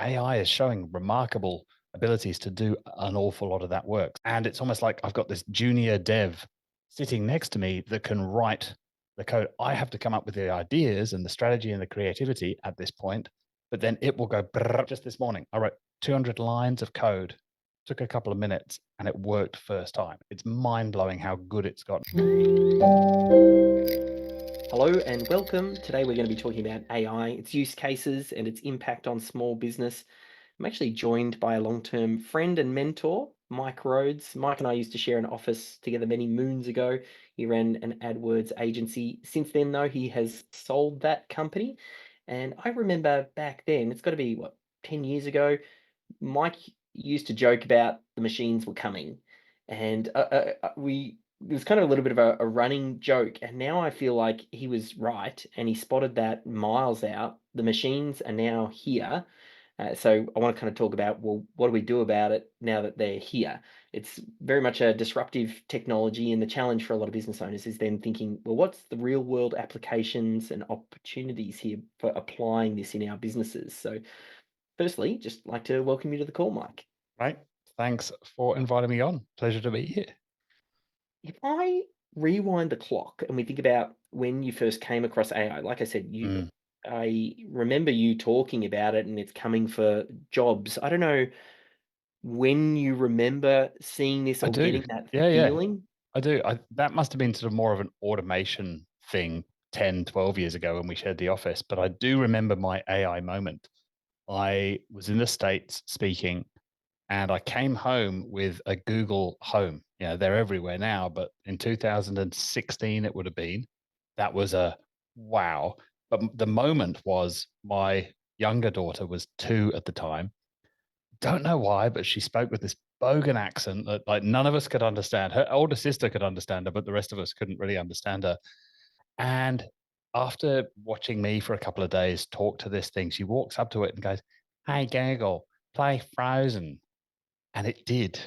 AI is showing remarkable abilities to do an awful lot of that work. And it's almost like I've got this junior dev sitting next to me that can write the code. I have to come up with the ideas and the strategy and the creativity at this point, but then it will go brrr. Just this morning, I wrote 200 lines of code, took a couple of minutes, and it worked first time. It's mind blowing how good it's gotten. Hello and welcome. Today we're going to be talking about AI, its use cases, and its impact on small business. I'm actually joined by a long-term friend and mentor, Mike Rhodes. Mike and I used to share an office together many moons ago. He ran an AdWords agency. Since then, though, he has sold that company. And I remember back then, it's got to be, 10 years ago, Mike used to joke about the machines were coming, and it was kind of a little bit of a running joke. And now I feel like he was right, and he spotted that miles out. The machines are now here. So I want to kind of talk about, well, what do we do about it now that they're here? It's very much a disruptive technology, and the challenge for a lot of business owners is then thinking, well, what's the real world applications and opportunities here for applying this in our businesses? So firstly, just like to welcome you to the call, Mike. Right. Thanks for inviting me on. Pleasure to be here. If I rewind the clock and we think about when you first came across AI, like I said, Mm, I remember you talking about it and it's coming for jobs. I don't know when you remember seeing this I or do. getting that Yeah, yeah. feeling. I do. That must have been sort of more of an automation thing 10, 12 years ago when we shared the office. But I do remember my AI moment. I was in the States speaking and I came home with a Google Home. They're everywhere now, but in 2016, it would have been. That was a wow. But the moment was my younger daughter was 2 at the time. Don't know why, but she spoke with this bogan accent that like none of us could understand. Her older sister could understand her, but the rest of us couldn't really understand her. And after watching me for a couple of days talk to this thing, she walks up to it and goes, "Hey Google, play Frozen." And it did.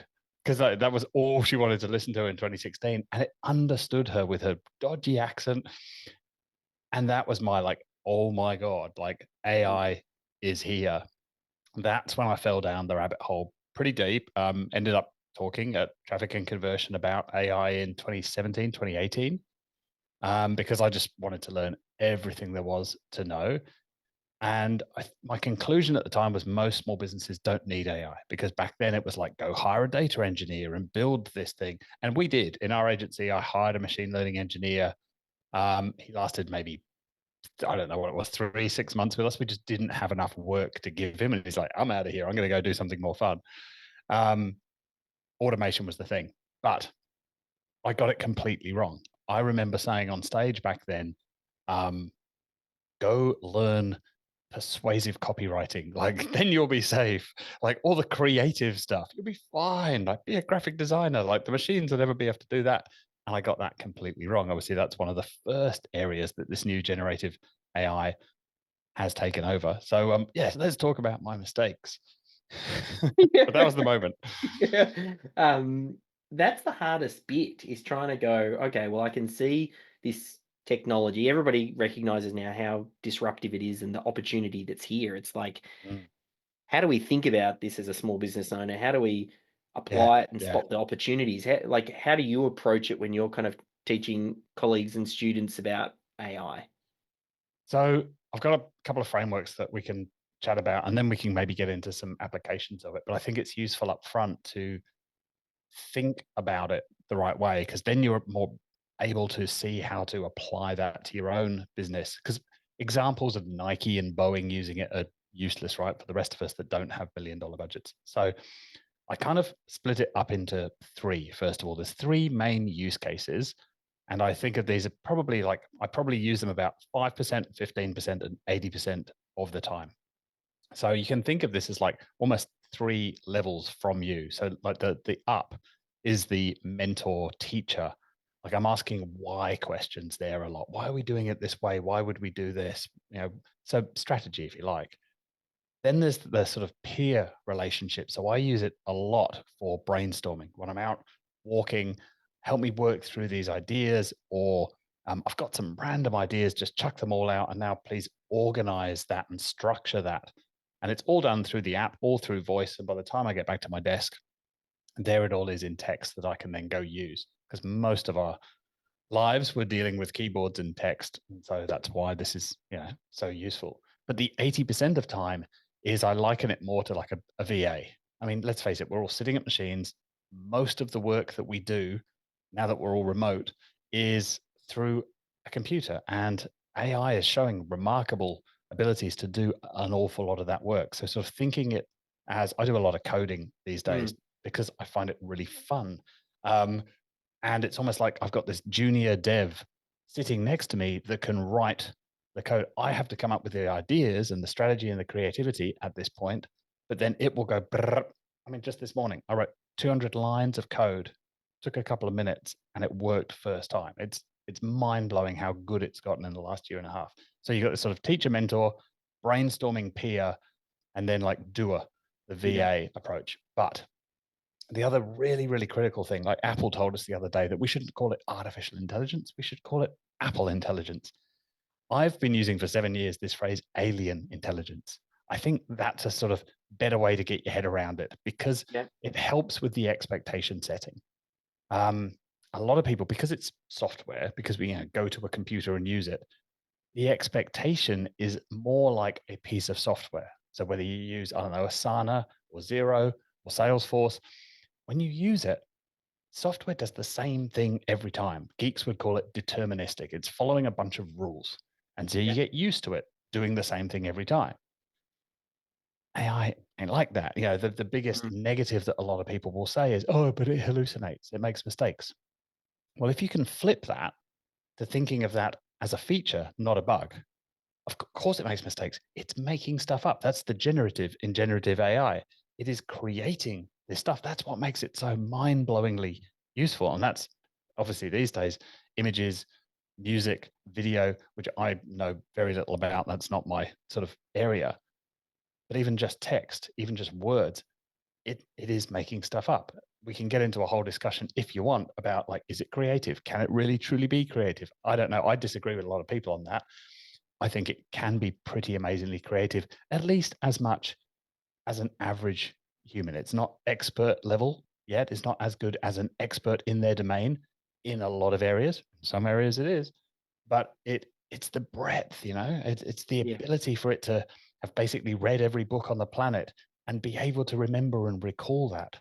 Because that was all she wanted to listen to in 2016. And it understood her with her dodgy accent. And that was my like, oh my God, like AI is here. That's when I fell down the rabbit hole pretty deep. Ended up talking at Traffic and Conversion about AI in 2017, 2018, because I just wanted to learn everything there was to know. And my conclusion at the time was most small businesses don't need AI because back then it was like, go hire a data engineer and build this thing. And we did. In our agency, I hired a machine learning engineer. He lasted maybe, I don't know what it was, 6 months with us. We just didn't have enough work to give him. And he's like, I'm out of here. I'm going to go do something more fun. Um, Automation was the thing. But I got it completely wrong. I remember saying on stage back then, um, go learn persuasive copywriting. Like, then you'll be safe. Like, all the creative stuff, you'll be fine. Like, be a graphic designer. Like, the machines will never be able to do that. And I got that completely wrong. Obviously, that's one of the first areas that this new generative AI has taken over. So, yes, let's talk about my mistakes. But that was the moment. Yeah. That's the hardest bit is trying to go, okay, well, I can see this technology. Everybody recognizes now how disruptive it is and the opportunity that's here. It's like, Mm, how do we think about this as a small business owner? How do we yeah, apply it and yeah. spot the opportunities? How do you approach it when you're kind of teaching colleagues and students about AI? So I've got a couple of frameworks that we can chat about, and then we can maybe get into some applications of it. But I think it's useful up front to think about it the right way, because then you're more able to see how to apply that to your own business. Because examples of Nike and Boeing using it are useless, right? For the rest of us that don't have $1 billion budgets. So I kind of split it up into three. First of all, there's three main use cases. And I think of these are probably like, I probably use them about 5%, 15%, and 80% of the time. So you can think of this as like almost three levels from you. So like the up is the mentor teacher. Like I'm asking why questions there a lot. Why are we doing it this way? Why would we do this? So strategy, if you like. Then there's the sort of peer relationship. So I use it a lot for brainstorming when I'm out walking, help me work through these ideas, or I've got some random ideas, just chuck them all out. And now please organize that and structure that. And it's all done through the app, all through voice. And by the time I get back to my desk, there it all is in text that I can then go use. Because most of our lives we're dealing with keyboards and text. And so that's why this is, so useful. But the 80% of time is I liken it more to like a VA. I mean, let's face it, we're all sitting at machines. Most of the work that we do now that we're all remote is through a computer, and AI is showing remarkable abilities to do an awful lot of that work. So sort of thinking it as I do a lot of coding these days Mm. because I find it really fun. And it's almost like I've got this junior dev sitting next to me that can write the code. I have to come up with the ideas and the strategy and the creativity at this point, but then it will go. Brrr. I mean, just this morning, I wrote 200 lines of code. Took a couple of minutes, and it worked first time. It's mind blowing how good it's gotten in the last year and a half. So you got this sort of teacher mentor, brainstorming peer, and then like doer, the Yeah. VA approach. But the other really, really critical thing, like Apple told us the other day that we shouldn't call it artificial intelligence, we should call it Apple intelligence. I've been using for 7 years this phrase alien intelligence. I think that's a sort of better way to get your head around it because Yeah. it helps with the expectation setting. Um, a lot of people, because it's software, because we go to a computer and use it, the expectation is more like a piece of software. So whether you use, I don't know, Asana or Xero or Salesforce, when you use it, software does the same thing every time. Geeks would call it deterministic. It's following a bunch of rules. And so you Yeah. get used to it doing the same thing every time. AI ain't like that. The biggest Mm. negative that a lot of people will say is, oh, but it hallucinates, it makes mistakes. Well, if you can flip that to thinking of that as a feature, not a bug, of course it makes mistakes. It's making stuff up. That's the generative in generative AI. It is creating this stuff. That's what makes it so mind-blowingly useful. And that's obviously these days, images, music, video, which I know very little about. That's not my sort of area. But even just text, even just words, it is making stuff up. We can get into a whole discussion if you want about like, is it creative? Can it really truly be creative? I don't know. I disagree with a lot of people on that. I think it can be pretty amazingly creative, at least as much as an average human. It's not expert level yet. It's not as good as an expert in their domain in a lot of areas. Some areas it is, but it's the breadth, it's the Yeah. ability for it to have basically read every book on the planet and be able to remember and recall that.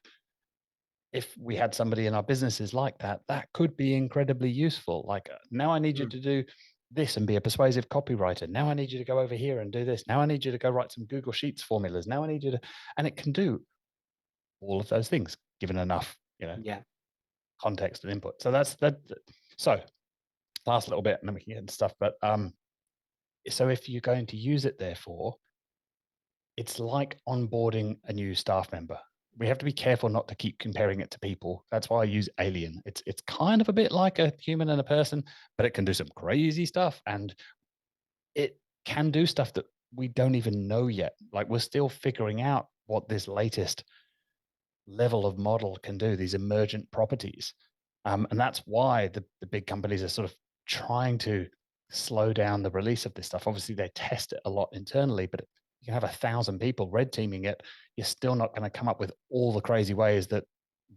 If we had somebody in our businesses like that, that could be incredibly useful. Like, now I need you Mm. to do this and be a persuasive copywriter. Now I need you to go over here and do this. Now I need you to go write some Google Sheets formulas. Now I need you to, and it can do all of those things given enough, Yeah. context and input. So that's that. So last little bit, and then we can get into stuff. But so if you're going to use it, therefore, it's like onboarding a new staff member. We have to be careful not to keep comparing it to people. That's why I use alien. It's kind of a bit like a human and a person, but it can do some crazy stuff, and it can do stuff that we don't even know yet. Like, we're still figuring out what this latest level of model can do, these emergent properties. And that's why the big companies are sort of trying to slow down the release of this stuff. Obviously, they test it a lot internally, but you can have 1,000 people red teaming it. You're still not going to come up with all the crazy ways that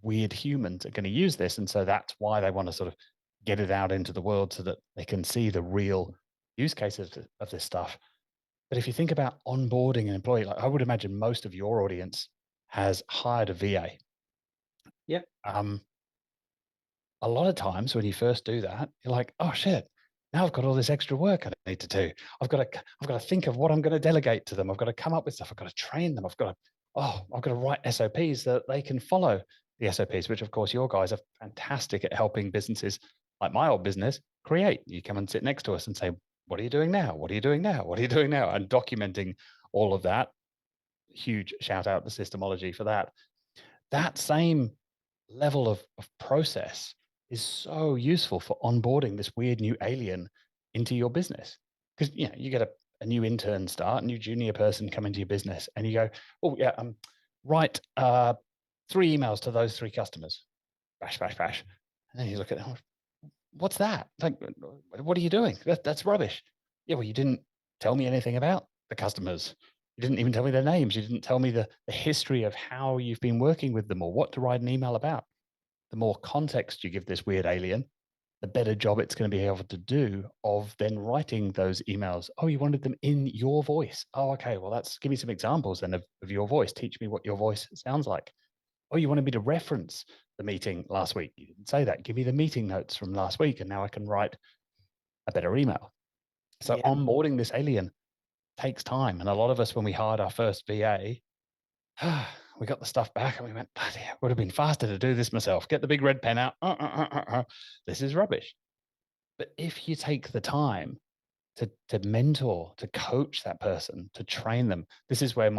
weird humans are going to use this. And so that's why they want to sort of get it out into the world so that they can see the real use cases of this stuff. But if you think about onboarding an employee, like I would imagine most of your audience has hired a VA. Yeah. Um, a lot of times when you first do that, you're like, oh shit, now I've got all this extra work I need to do. I've got to think of what I'm going to delegate to them. I've got to come up with stuff. I've got to train them. I've got to write SOPs that they can follow the SOPs, which of course your guys are fantastic at helping businesses like my old business create. You come and sit next to us and say, what are you doing now? What are you doing now? What are you doing now? And documenting all of that. Huge shout out to Systemology for that. That same level of process is so useful for onboarding this weird new alien into your business. Because you get a new intern start, a new junior person come into your business, and you go, oh yeah, write 3 emails to those 3 customers. Bash, bash, bash. And then you look at, oh, what's that? Like, what are you doing? That's rubbish. Yeah, well, you didn't tell me anything about the customers. You didn't even tell me their names. You didn't tell me the history of how you've been working with them or what to write an email about. The more context you give this weird alien, the better job it's going to be able to do of then writing those emails. Oh, you wanted them in your voice. Oh, okay. Well, that's give me some examples then of your voice. Teach me what your voice sounds like. Oh, you wanted me to reference the meeting last week. You didn't say that. Give me the meeting notes from last week. And now I can write a better email. So Yeah. onboarding this alien takes time. And a lot of us, when we hired our first VA, we got the stuff back and we went, bloody hell, it would have been faster to do this myself. Get the big red pen out. This is rubbish. But if you take the time to mentor, to coach that person, to train them, this is where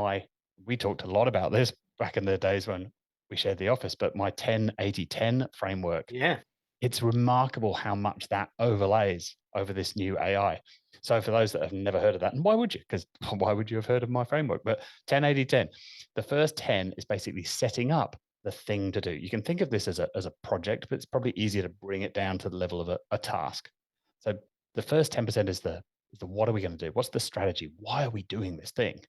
we talked a lot about this back in the days when we shared the office, but my 10-80-10 framework, Yeah. it's remarkable how much that overlays over this new AI. So for those that have never heard of that, and why would you? Because why would you have heard of my framework? But 10-80-10, the first 10 is basically setting up the thing to do. You can think of this as a project, but it's probably easier to bring it down to the level of a task. So the first 10% is the what are we going to do? What's the strategy? Why are we doing this thing?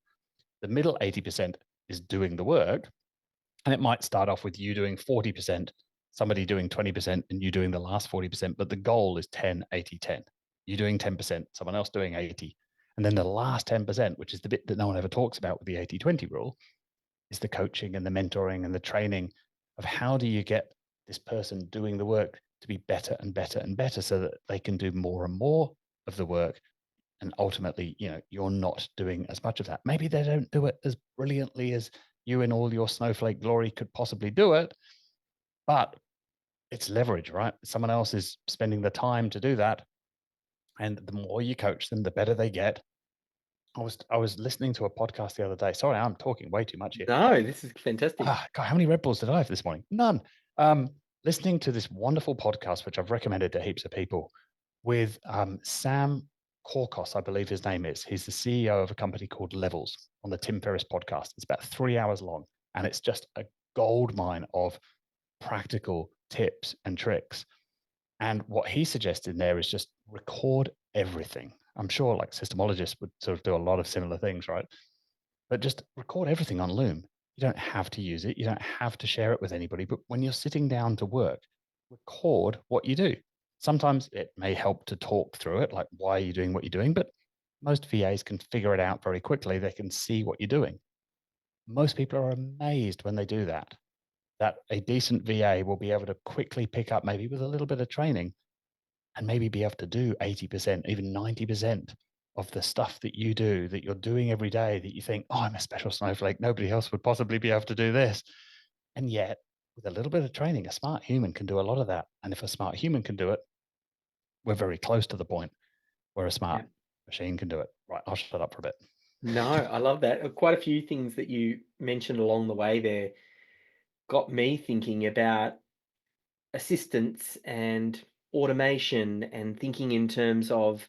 The middle 80% is doing the work. And it might start off with you doing 40%, somebody doing 20%, and you doing the last 40%. But the goal is 10-80-10. You doing 10%, someone else doing 80. And then the last 10%, which is the bit that no one ever talks about with the 80-20 rule, is the coaching and the mentoring and the training of how do you get this person doing the work to be better and better and better so that they can do more and more of the work. And ultimately, you're not doing as much of that. Maybe they don't do it as brilliantly as you in all your snowflake glory could possibly do it, but it's leverage, right? Someone else is spending the time to do that. And the more you coach them, the better they get. I was listening to a podcast the other day. Sorry, I'm talking way too much here. No, this is fantastic. God, how many Red Bulls did I have this morning? None. Um, Listening to this wonderful podcast, which I've recommended to heaps of people, with Sam Korkos, I believe his name is. He's the CEO of a company called Levels on the Tim Ferriss podcast. It's about 3 hours long, and it's just a gold mine of practical tips and tricks. And what he suggested there is just record everything. I'm sure like systemologists would sort of do a lot of similar things, right? But just record everything on Loom. You don't have to use it. You don't have to share it with anybody. But when you're sitting down to work, record what you do. Sometimes it may help to talk through it, like why are you doing what you're doing? But most VAs can figure it out very quickly. They can see what you're doing. Most people are amazed when they do that, that a decent VA will be able to quickly pick up, maybe with a little bit of training, and maybe be able to do 80%, even 90% of the stuff that you do, that you're doing every day, that you think, oh, I'm a special snowflake. Nobody else would possibly be able to do this. And yet, with a little bit of training, a smart human can do a lot of that. And if a smart human can do it, we're very close to the point where a Yeah. smart machine can do it. Right. I'll shut up for a bit. No, I love that. Quite a few things that you mentioned along the way there got me thinking about assistance and automation and thinking in terms of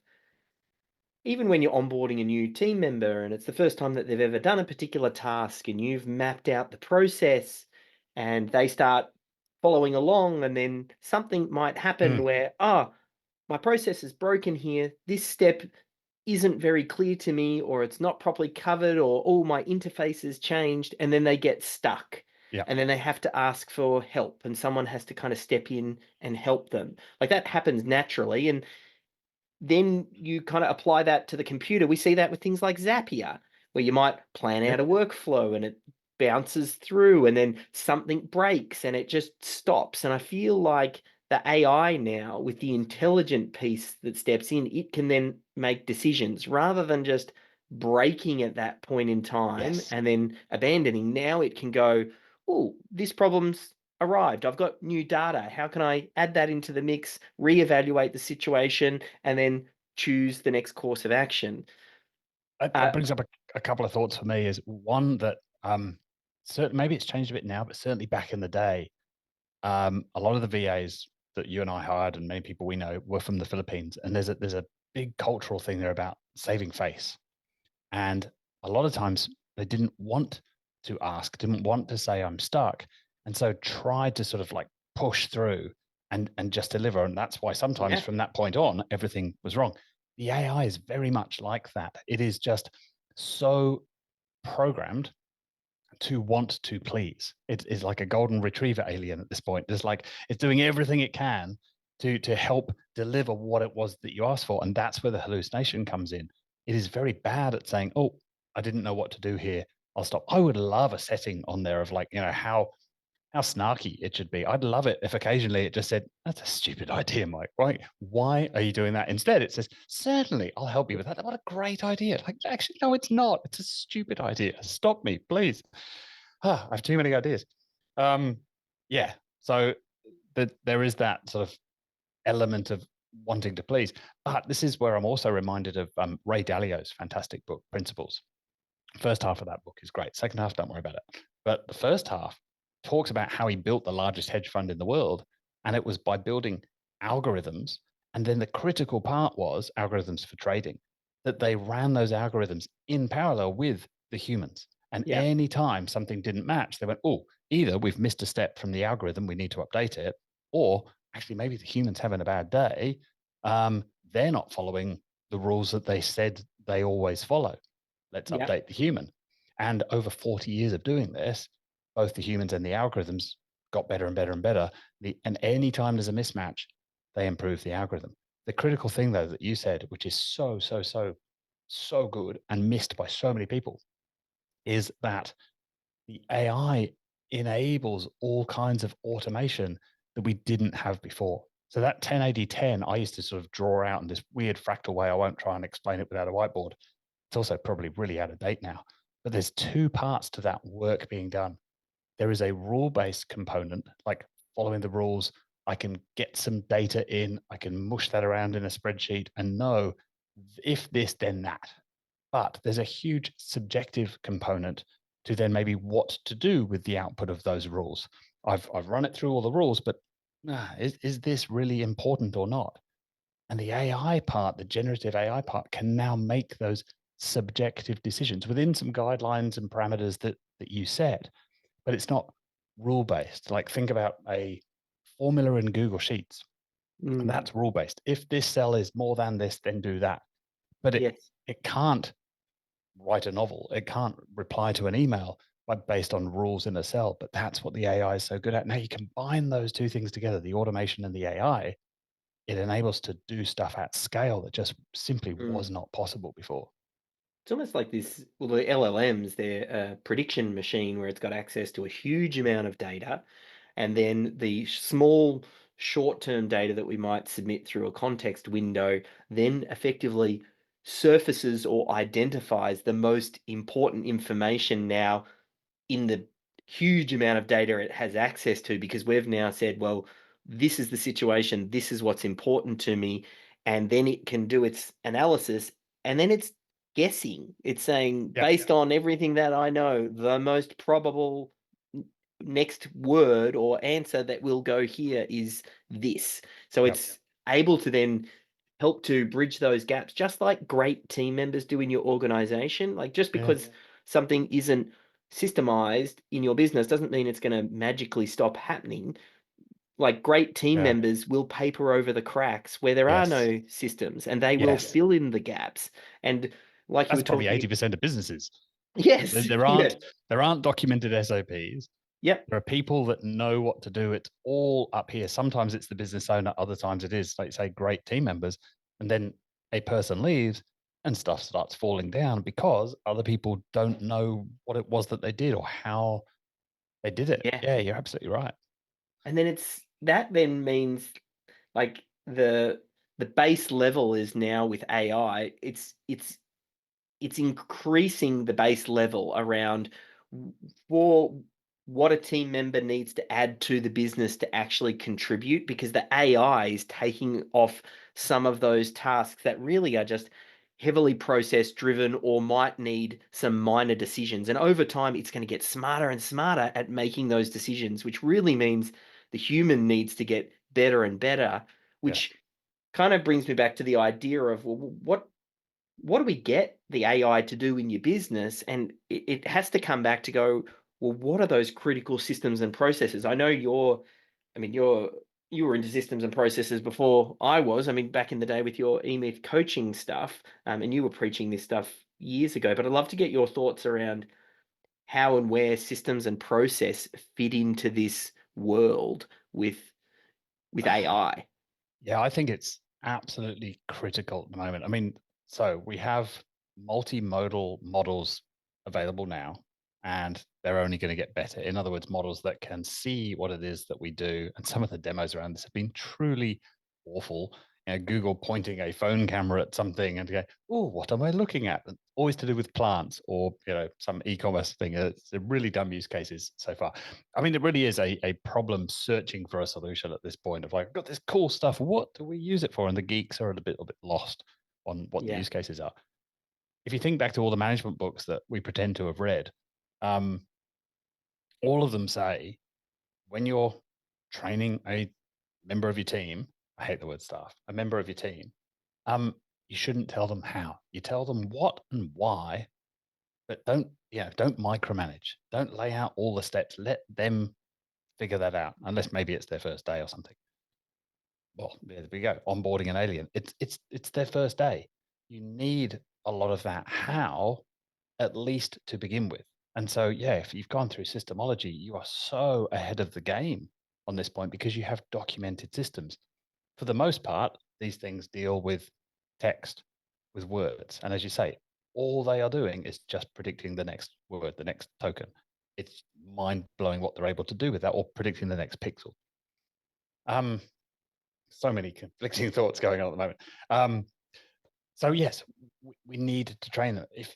even when you're onboarding a new team member and it's the first time that they've ever done a particular task and you've mapped out the process and they start following along and then something might happen Mm, where, my process is broken here. This step isn't very clear to me, or it's not properly covered, or all my interface has changed, and then they get stuck. yeah. And then they have to ask for help, and someone has to kind of step in and help them. Like that happens naturally. And then you kind of apply that to the computer. We see that with things like Zapier, where you might plan out Yep. a workflow and it bounces through and then something breaks and it just stops. And I feel like the AI now, with the intelligent piece that steps in, it can then make decisions rather than just breaking at that point in time Yes. and then abandoning. Now it can go, oh, this problem's arrived. I've got new data. How can I add that into the mix, reevaluate the situation, and then choose the next course of action? That brings up a couple of thoughts for me. Is one that maybe it's changed a bit now, but certainly back in the day, a lot of the VAs that you and I hired and many people we know were from the Philippines, and there's a big cultural thing there about saving face, and a lot of times they didn't want to ask, didn't want to say I'm stuck, and so tried to sort of like push through and just deliver, and that's why sometimes Yeah, from that point on everything was wrong. The AI is very much like that. It is just so programmed to want to please. It's like a golden retriever alien at this point. It's like it's doing everything it can to help deliver what it was that you asked for. And that's where the hallucination comes in. It is very bad at saying, oh, I didn't know what to do here. I'll stop. I would love a setting on there of like, how snarky it should be. I'd love it if occasionally it just said, that's a stupid idea, Mike. Right? Why are you doing that? Instead, it says, certainly, I'll help you with that. What a great idea. Like, actually, no, it's not. It's a stupid idea. Stop me, please. I have too many ideas. Yeah. So there is that sort of element of wanting to please. But this is where I'm also reminded of Ray Dalio's fantastic book, Principles. First half of that book is great. Second half, don't worry about it. But the first half talks about how he built the largest hedge fund in the world. And it was by building algorithms. And then the critical part was algorithms for trading, that they ran those algorithms in parallel with the humans. And Yeah. anytime something didn't match, they went, oh, either we've missed a step from the algorithm, we need to update it, or actually maybe the human's having a bad day. They're not following the rules that they said they always follow. Let's Yeah. update the human. And over 40 years of doing this, both the humans and the algorithms got better and better and better. And anytime there's a mismatch, they improve the algorithm. The critical thing, though, that you said, which is so good and missed by so many people, is that the AI enables all kinds of automation that we didn't have before. So that 1080-10, I used to sort of draw out in this weird fractal way. I won't try and explain it without a whiteboard. It's also probably really out of date now. But there's two parts to that work being done. There is a rule-based component, like following the rules. I can get some data in, I can mush that around in a spreadsheet and know if this, then that. But there's a huge subjective component to then maybe what to do with the output of those rules. I've run it through all the rules, but is this really important or not? And the AI part, the generative AI part, can now make those subjective decisions within some guidelines and parameters that you set, but it's not rule based. Like think about a formula in Google Sheets, and Mm. that's rule based. If this cell is more than this, then do that. But Yes. it can't write a novel. It can't reply to an email based on rules in a cell. But that's what the AI is so good at. Now you combine those two things together, the automation and the AI, it enables to do stuff at scale that just simply Mm. was not possible before. It's almost like this, well, the LLMs, they're a prediction machine where it's got access to a huge amount of data. And then the small short-term data that we might submit through a context window then effectively surfaces or identifies the most important information now in the huge amount of data it has access to, because we've now said, well, this is the situation, this is what's important to me, and then it can do its analysis, and then it's guessing. It's saying, Yeah. based on everything that I know, the most probable next word or answer that will go here is this. So Yep. it's able to then help to bridge those gaps, just like great team members do in your organization. Like, just Yeah. because something isn't systemized in your business doesn't mean it's going to magically stop happening. Like, great team Yeah. members will paper over the cracks where there are Yes. no systems, and they will Yes. fill in the gaps. And like you That's were probably talking, 80% of businesses. There, yes, there yeah, aren't there aren't documented SOPs. yep, There are people that know what to do. It's all up here. Sometimes it's the business owner, other times it is, like say, great team members. And then a person leaves and stuff starts falling down because other people don't know what it was that they did or how they did it. yeah. Yeah, you're absolutely right. And then that then means, like, the base level is now with AI. It's increasing the base level around for what a team member needs to add to the business to actually contribute, because the AI is taking off some of those tasks that really are just heavily process driven or might need some minor decisions. And over time, it's going to get smarter and smarter at making those decisions, which really means the human needs to get better and better, Yeah. which kind of brings me back to the idea of, well, what do we get the AI to do in your business? And it has to come back to go, well, what are those critical systems and processes? I know I mean, you were into systems and processes before I was. I mean, back in the day with your e-myth coaching stuff, and you were preaching this stuff years ago, but I'd love to get your thoughts around how and where systems and process fit into this world with AI. Yeah, I think it's absolutely critical at the moment. I mean, so we have multimodal models available now, and they're only going to get better. In other words, models that can see what it is that we do. And some of the demos around this have been truly awful. Google pointing a phone camera at something and go, "Oh, what am I looking at?" And always to do with plants or some e-commerce thing. It's a really dumb use cases so far. I mean, it really is a problem searching for a solution at this point of like, I've got this cool stuff. What do we use it for? And the geeks are a bit lost on what the Yeah. use cases are. If you think back to all the management books that we pretend to have read, um, all of them say when you're training a member of your team, I hate the word staff, a member of your team, you shouldn't tell them how. You tell them what and why, but don't micromanage. Don't lay out all the steps. Let them figure that out, unless maybe it's their first day or something. Well, there we go. Onboarding an alien. It's their first day. You need a lot of that how, at least to begin with. And so, yeah, if you've gone through systemology, you are so ahead of the game on this point because you have documented systems. For the most part, these things deal with text, with words. And as you say, all they are doing is just predicting the next word, the next token. It's mind blowing what they're able to do with that, or predicting the next pixel. Um, so many conflicting thoughts going on at the moment. So yes, we need to train them. If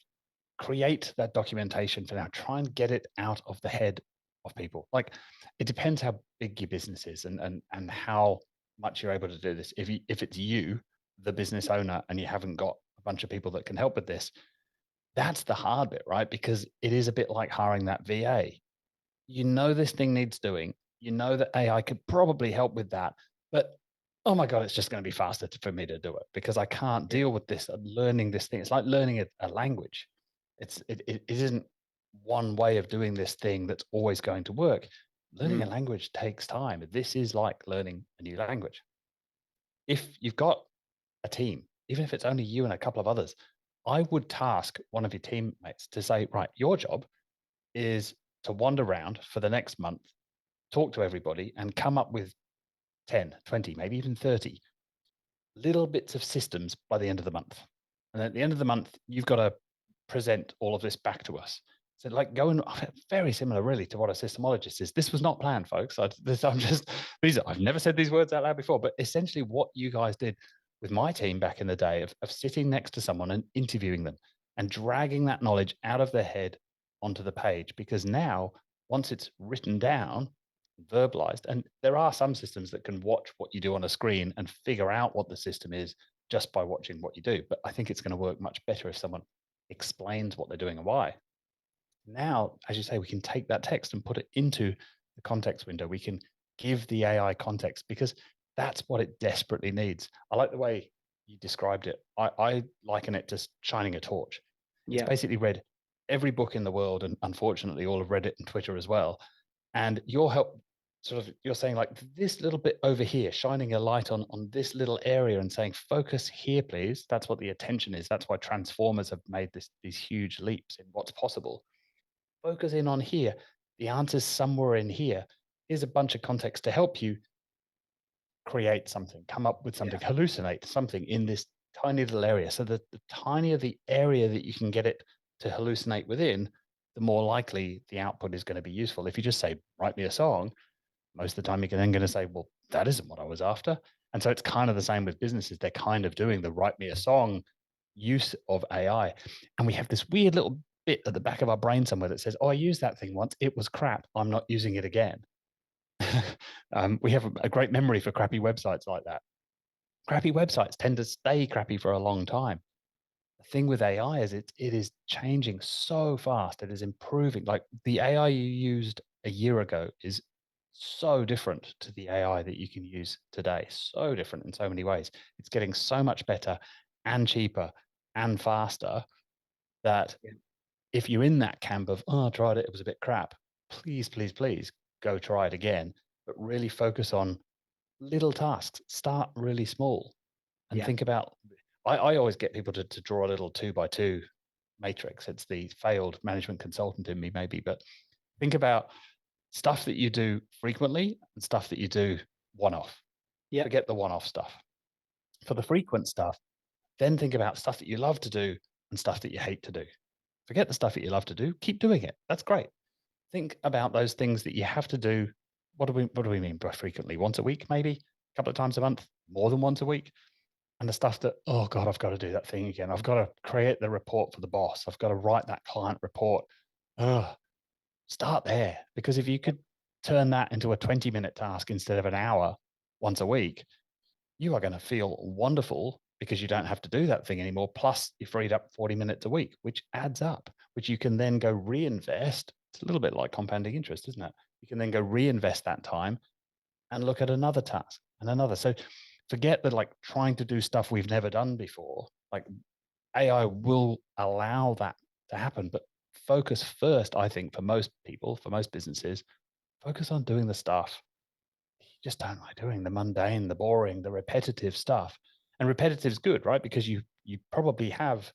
create that documentation for now, try and get it out of the head of people. Like it depends how big your business is and how much you're able to do this. If it's you, the business owner, and you haven't got a bunch of people that can help with this, that's the hard bit, right? Because it is a bit like hiring that VA. You know this thing needs doing. You know that AI could probably help with that, but oh my god, it's just going to be faster for me to do it because I can't Yeah. deal with this learning this thing. It's like learning a language. It isn't one way of doing this thing that's always going to work. Learning a Mm. language takes time. This is like learning a new language. If you've got a team, even if it's only you and a couple of others, I would task one of your teammates to say, right, your job is to wander around for the next month, talk to everybody, and come up with 10, 20, maybe even 30 little bits of systems by the end of the month. And at the end of the month, you've got to present all of this back to us. So, like, going very similar, really, to what a systemologist is. This was not planned, folks. I'm just I've never said these words out loud before, but essentially, what you guys did with my team back in the day of sitting next to someone and interviewing them and dragging that knowledge out of their head onto the page, because now, once it's written down, verbalized, and there are some systems that can watch what you do on a screen and figure out what the system is just by watching what you do. But I think it's going to work much better if someone explains what they're doing and why. Now, as you say, we can take that text and put it into the context window. We can give the AI context because that's what it desperately needs. I like the way you described it. I liken it to shining a torch. It's Yeah. basically read every book in the world, and unfortunately, all of Reddit and Twitter as well. And you're help sort of you're saying like this little bit over here, shining a light on this little area and saying focus here, please. That's what the attention is. That's why transformers have made these huge leaps in what's possible. Focus in on here. The answer's somewhere in here. Here's a bunch of context to help you create something, come up with Yeah. something, hallucinate something in this tiny little area. So that the tinier the area that you can get it to hallucinate within, the more likely the output is going to be useful. If you just say, write me a song, most of the time you're then going to say, well, that isn't what I was after. And so it's kind of the same with businesses. They're kind of doing the write me a song use of AI. And we have this weird little bit at the back of our brain somewhere that says, oh, I used that thing once. It was crap. I'm not using it again. We have a great memory for crappy websites like that. Crappy websites tend to stay crappy for a long time. The thing with AI is it is changing so fast. It is improving. Like the AI you used a year ago is so different to the AI that you can use today. So different in so many ways. It's getting so much better and cheaper and faster that Yeah. if you're in that camp of, oh, I tried it, it was a bit crap, please, please, please go try it again. But really focus on little tasks. Start really small and Yeah. think about. I always get people to draw a little 2x2 matrix. It's the failed management consultant in me, maybe. But think about stuff that you do frequently and stuff that you do one off. Yep. Forget the one off stuff. For the frequent stuff, then think about stuff that you love to do and stuff that you hate to do. Forget the stuff that you love to do. Keep doing it. That's great. Think about those things that you have to do. What do we mean by frequently? Once a week, maybe a couple of times a month, more than once a week. And the stuff that, oh God, I've got to do that thing again. I've got to create the report for the boss. I've got to write that client report. Ugh, start there. Because if you could turn that into a 20-minute task instead of an hour once a week, you are going to feel wonderful because you don't have to do that thing anymore. Plus, you freed up 40 minutes a week, which adds up, which you can then go reinvest. It's a little bit like compounding interest, isn't it? You can then go reinvest that time and look at another task and another. So forget that, like, trying to do stuff we've never done before. Like, AI will allow that to happen, but focus first, I think, for most people, for most businesses, focus on doing the stuff you just don't like doing, the mundane, the boring, the repetitive stuff. And repetitive is good, right? Because you probably have,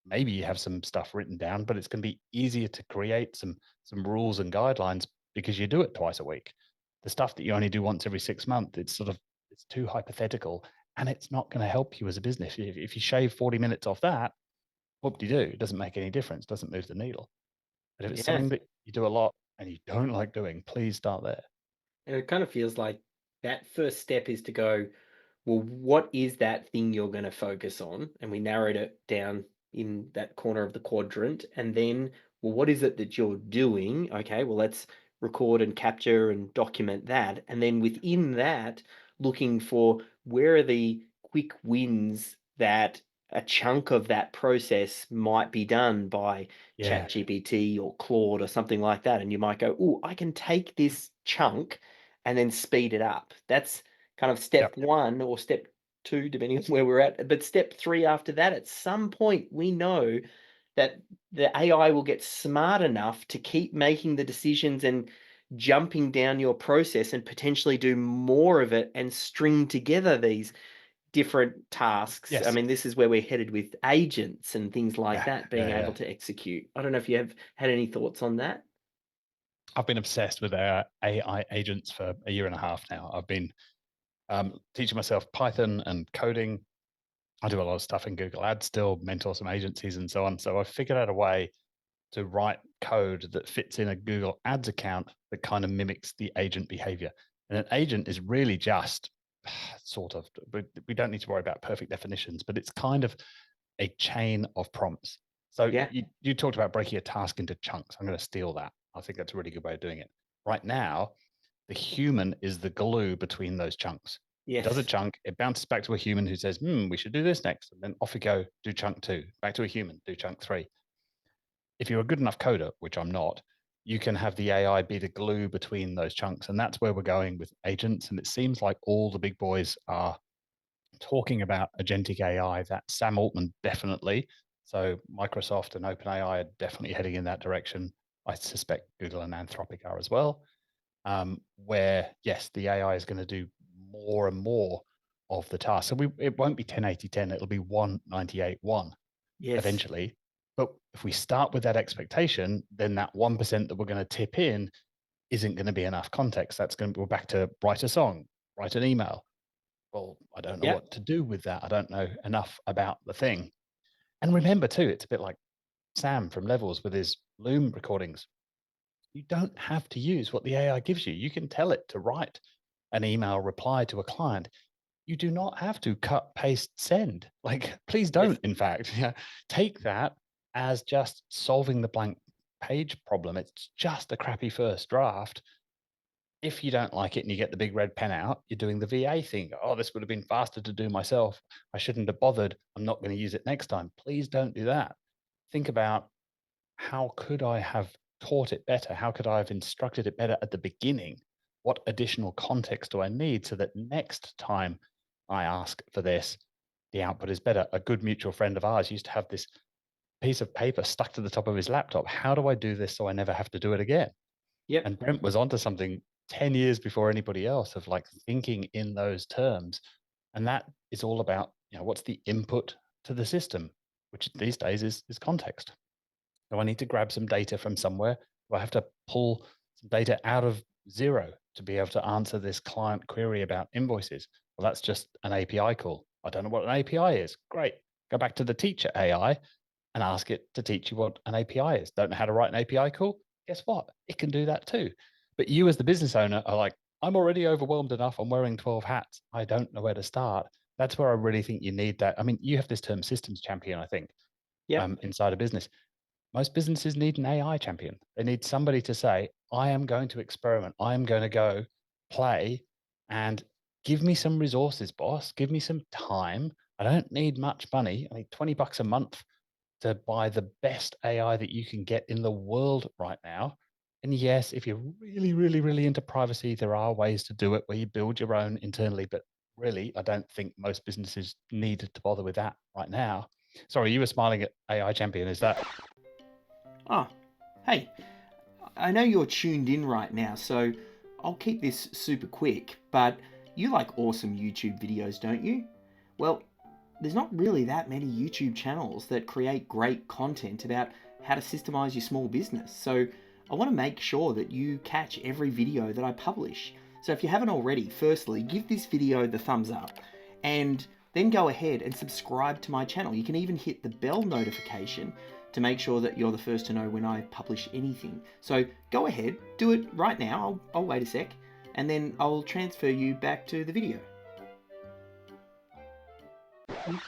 maybe you have some stuff written down, but it's going to be easier to create some rules and guidelines because you do it twice a week. The stuff that you only do once every 6 months, it's too hypothetical, and it's not going to help you as a business. If you shave 40 minutes off that, whoop-de-doo, it doesn't make any difference, doesn't move the needle. But if it's Yeah. something that you do a lot and you don't like doing, please start there. And it kind of feels like that first step is to go, well, what is that thing you're going to focus on? And we narrowed it down in that corner of the quadrant. And then, well, what is it that you're doing? Okay, well, let's record and capture and document that. And then within that, looking for where are the quick wins that a chunk of that process might be done by Yeah. ChatGPT or Claude or something like that. And you might go, oh, I can take this chunk and then speed it up. That's kind of step Yep. one or step two, depending on where we're at. But step three after that, at some point, we know that the AI will get smart enough to keep making the decisions and jumping down your process and potentially do more of it and string together these different tasks. I Yes. mean, this is where we're headed with agents and things like Yeah. that being Yeah. able Yeah. to execute. I don't know if you have had any thoughts on that. I've been obsessed with AI agents for a year and a half now. I've been teaching myself Python and coding. I do a lot of stuff in Google Ads still, mentor some agencies and so on. So I've figured out a way to write code that fits in a Google Ads account that kind of mimics the agent behavior. And an agent is really just sort of, we don't need to worry about perfect definitions, but it's kind of a chain of prompts. So Yeah. you talked about breaking a task into chunks. I'm going to steal that. I think that's a really good way of doing it. Right now, the human is the glue between those chunks. It does a Yes. chunk, it bounces back to a human who says, we should do this next. And then off we go, do chunk two, back to a human, do chunk three. If you're a good enough coder, which I'm not, you can have the AI be the glue between those chunks. And that's where we're going with agents. And it seems like all the big boys are talking about agentic AI. That Sam Altman definitely. So Microsoft and OpenAI are definitely heading in that direction. I suspect Google and Anthropic are as well. Where yes, the AI is going to do more and more of the task. So it won't be 10/80/10. It'll be 1/98/1 Yes. eventually. But if we start with that expectation, then that 1% that we're going to tip in isn't going to be enough context. That's going to go back to write a song, write an email. Well, I don't know Yeah. what to do with that. I don't know enough about the thing. And remember, too, it's a bit like Sam from Levels with his Loom recordings. You don't have to use what the AI gives you. You can tell it to write an email reply to a client. You do not have to cut, paste, send. Like, please Yes. don't, in fact. Yeah. Take that as just solving the blank page problem. It's just a crappy first draft. If you don't like it and you get the big red pen out, you're doing the VA thing. Oh, this would have been faster to do myself. I shouldn't have bothered. I'm not going to use it next time. Please don't do that. Think about, how could I have taught it better? How could I have instructed it better at the beginning? What additional context do I need so that next time I ask for this, the output is better? A good mutual friend of ours used to have this piece of paper stuck to the top of his laptop. How do I do this so I never have to do it again? Yep. And Brent was onto something 10 years before anybody else, of like thinking in those terms. And that is all about, what's the input to the system? which these days is context. Do I need to grab some data from somewhere? Do I have to pull some data out of Zero to be able to answer this client query about invoices? Well, that's just an API call. I don't know what an API is. Great. Go back to the teacher AI and ask it to teach you what an API is. Don't know how to write an API call? Guess what? It can do that too. But you, as the business owner, are like, I'm already overwhelmed enough. I'm wearing 12 hats. I don't know where to start. That's where I really think you need that. I mean, you have this term systems champion, I think, Yep. inside a business. Most businesses need an AI champion. They need somebody to say, I am going to experiment. I am going to go play and give me some resources, boss. Give me some time. I don't need much money. I need $20 a month to buy the best AI that you can get in the world right now. And yes, if you're really, really, really into privacy, there are ways to do it where you build your own internally. But really, I don't think most businesses need to bother with that right now. Sorry, you were smiling at AI champion. Is that Oh, hey, I know you're tuned in right now, so I'll keep this super quick, but you like awesome YouTube videos, don't you? Well, there's not really that many YouTube channels that create great content about how to systemize your small business. So I want to make sure that you catch every video that I publish. So if you haven't already, firstly, give this video the thumbs up and then go ahead and subscribe to my channel. You can even hit the bell notification to make sure that you're the first to know when I publish anything. So go ahead, do it right now. I'll wait a sec and then I'll transfer you back to the video.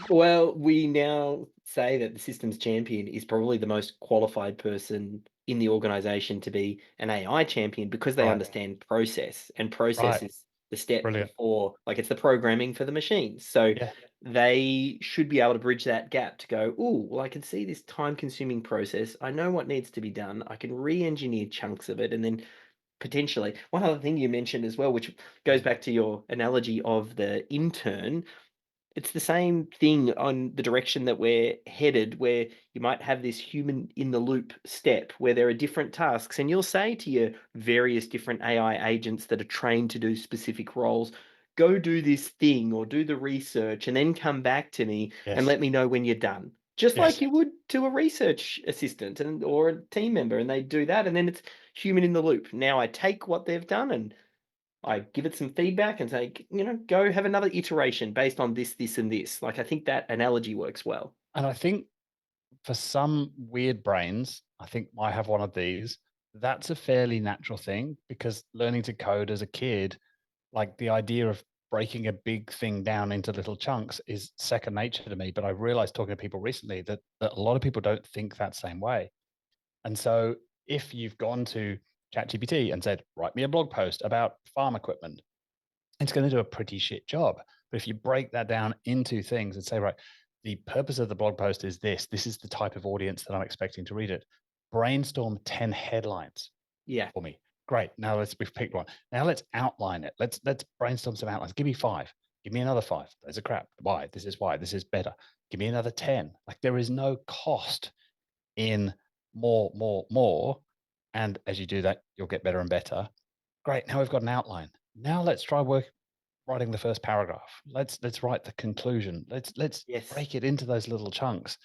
Well, we now say that the systems champion is probably the most qualified person in the organization to be an AI champion because they right? understand process, and process Right. is the step Brilliant. before, like it's the programming for the machines. So Yeah. they should be able to bridge that gap to go, oh, well, I can see this time consuming process. I know what needs to be done. I can re engineer chunks of it. And then potentially, one other thing you mentioned as well, which goes Mm. back to your analogy of the intern, it's the same thing on the direction that we're headed, where you might have this human in the loop step where there are different tasks, and you'll say to your various different AI agents that are trained to do specific roles, go do this thing or do the research and then come back to me and Yes. let me know when you're done. Just like Yes. you would to a research assistant and or a team member, and they do that, and then it's human in the loop. Now I take what they've done and I give it some feedback and say, go have another iteration based on this, this, and this. Like, I think that analogy works well. And I think for some weird brains, I think I have one of these. That's a fairly natural thing because learning to code as a kid, like the idea of breaking a big thing down into little chunks is second nature to me. But I realized talking to people recently that a lot of people don't think that same way. And so if you've gone to ChatGPT and said, write me a blog post about farm equipment, it's going to do a pretty shit job. But if you break that down into things and say, right, the purpose of the blog post is this, this is the type of audience that I'm expecting to read it. Brainstorm 10 headlines Yeah. for me. Great. Now we've picked one. Now let's outline it. Let's brainstorm some outlines. Give me 5. Give me another 5. Those are crap. Why? This is why. This is better. Give me another 10. Like there is no cost in more, more, more. And as you do that, you'll get better and better. Great. Now we've got an outline. Now let's try writing the first paragraph. Let's write the conclusion. Let's Yes. break it into those little chunks,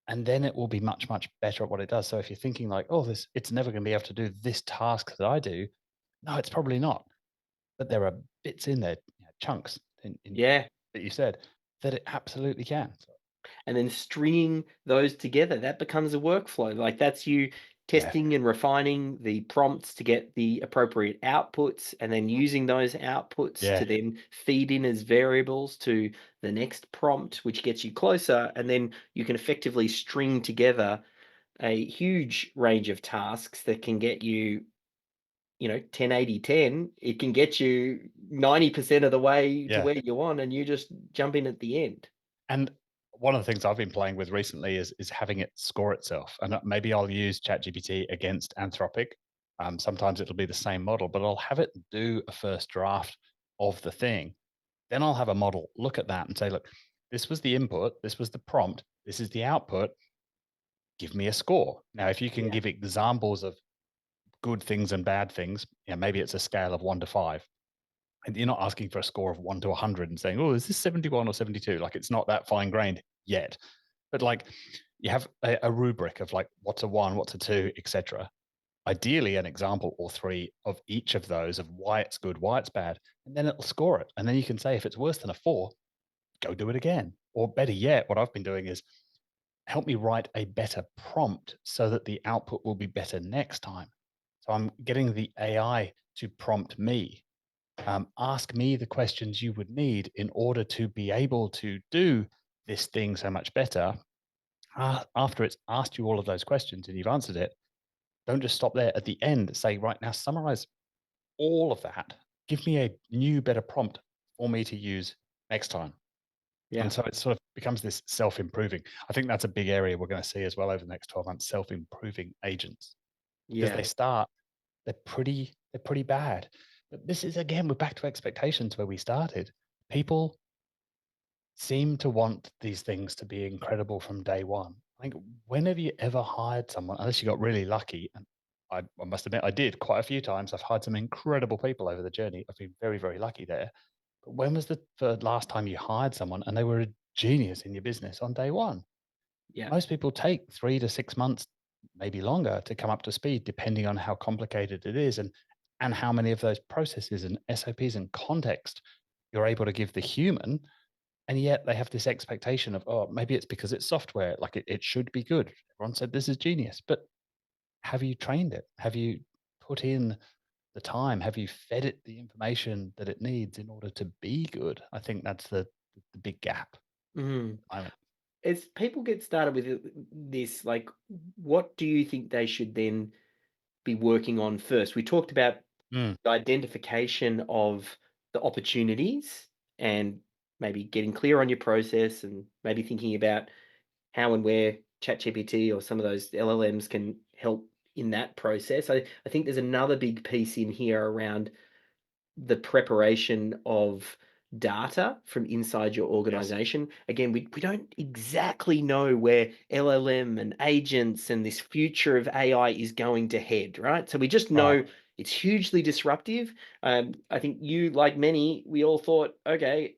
and then it will be much much better at what it does. So if you're thinking like, oh, this it's never going to be able to do this task that I do, no, it's probably not. But there are bits in there, chunks in Yeah. that you said that it absolutely can. So, And then stringing those together, that becomes a workflow. Like that's you yeah, testing and refining the prompts to get the appropriate outputs, and then using those outputs yeah, to then feed in as variables to the next prompt, which gets you closer. And then you can effectively string together a huge range of tasks that can get you 10, 80, 10. It can get you 90% of the way to yeah. where you want, and you just jump in at the end. And one of the things I've been playing with recently is having it score itself. And maybe I'll use ChatGPT against Anthropic. Sometimes it'll be the same model, but I'll have it do a first draft of the thing. Then I'll have a model look at that and say, look, this was the input, this was the prompt, this is the output. Give me a score. Now, if you can Yeah. give examples of good things and bad things, maybe it's a scale of 1 to 5. And you're not asking for a score of 1 to 100 and saying, oh, is this 71 or 72? Like it's not that fine grained yet. But like you have a rubric of like what's a one, what's a two, etc. Ideally, an example or three of each of those of why it's good, why it's bad, and then it'll score it. And then you can say if it's worse than a four, go do it again. Or better yet, what I've been doing is help me write a better prompt so that the output will be better next time. So I'm getting the AI to prompt me, ask me the questions you would need in order to be able to do this thing so much better. After it's asked you all of those questions and you've answered it, don't just stop there. At the end, say, right now, summarize all of that. Give me a new, better prompt for me to use next time. Yeah. And so it sort of becomes this self-improving. I think that's a big area we're going to see as well over the next 12 months, self-improving agents. Because Yeah. they're pretty bad. But this is again, we're back to expectations where we started. People seem to want these things to be incredible from day one. I think when have you ever hired someone, unless you got really lucky, and I must admit I did quite a few times. I've hired some incredible people over the journey. I've been very, very lucky there. But when was the last time you hired someone and they were a genius in your business on day one? Yeah. Most people take 3 to 6 months, maybe longer, to come up to speed, depending on how complicated it is and how many of those processes and SOPs and context you're able to give the human. And yet they have this expectation of, oh, maybe it's because it's software, like it should be good. Everyone said this is genius, but have you trained it? Have you put in the time? Have you fed it the information that it needs in order to be good? I think that's the big gap. Mm. I mean, As people get started with this, like, what do you think they should then be working on first? We talked about mm, the identification of the opportunities and maybe getting clear on your process and maybe thinking about how and where ChatGPT or some of those LLMs can help in that process. I think there's another big piece in here around the preparation of data from inside your yes, organization. Again, we don't exactly know where LLM and agents and this future of AI is going to head, right? So we just right. know it's hugely disruptive. I think you, like many, we all thought, okay,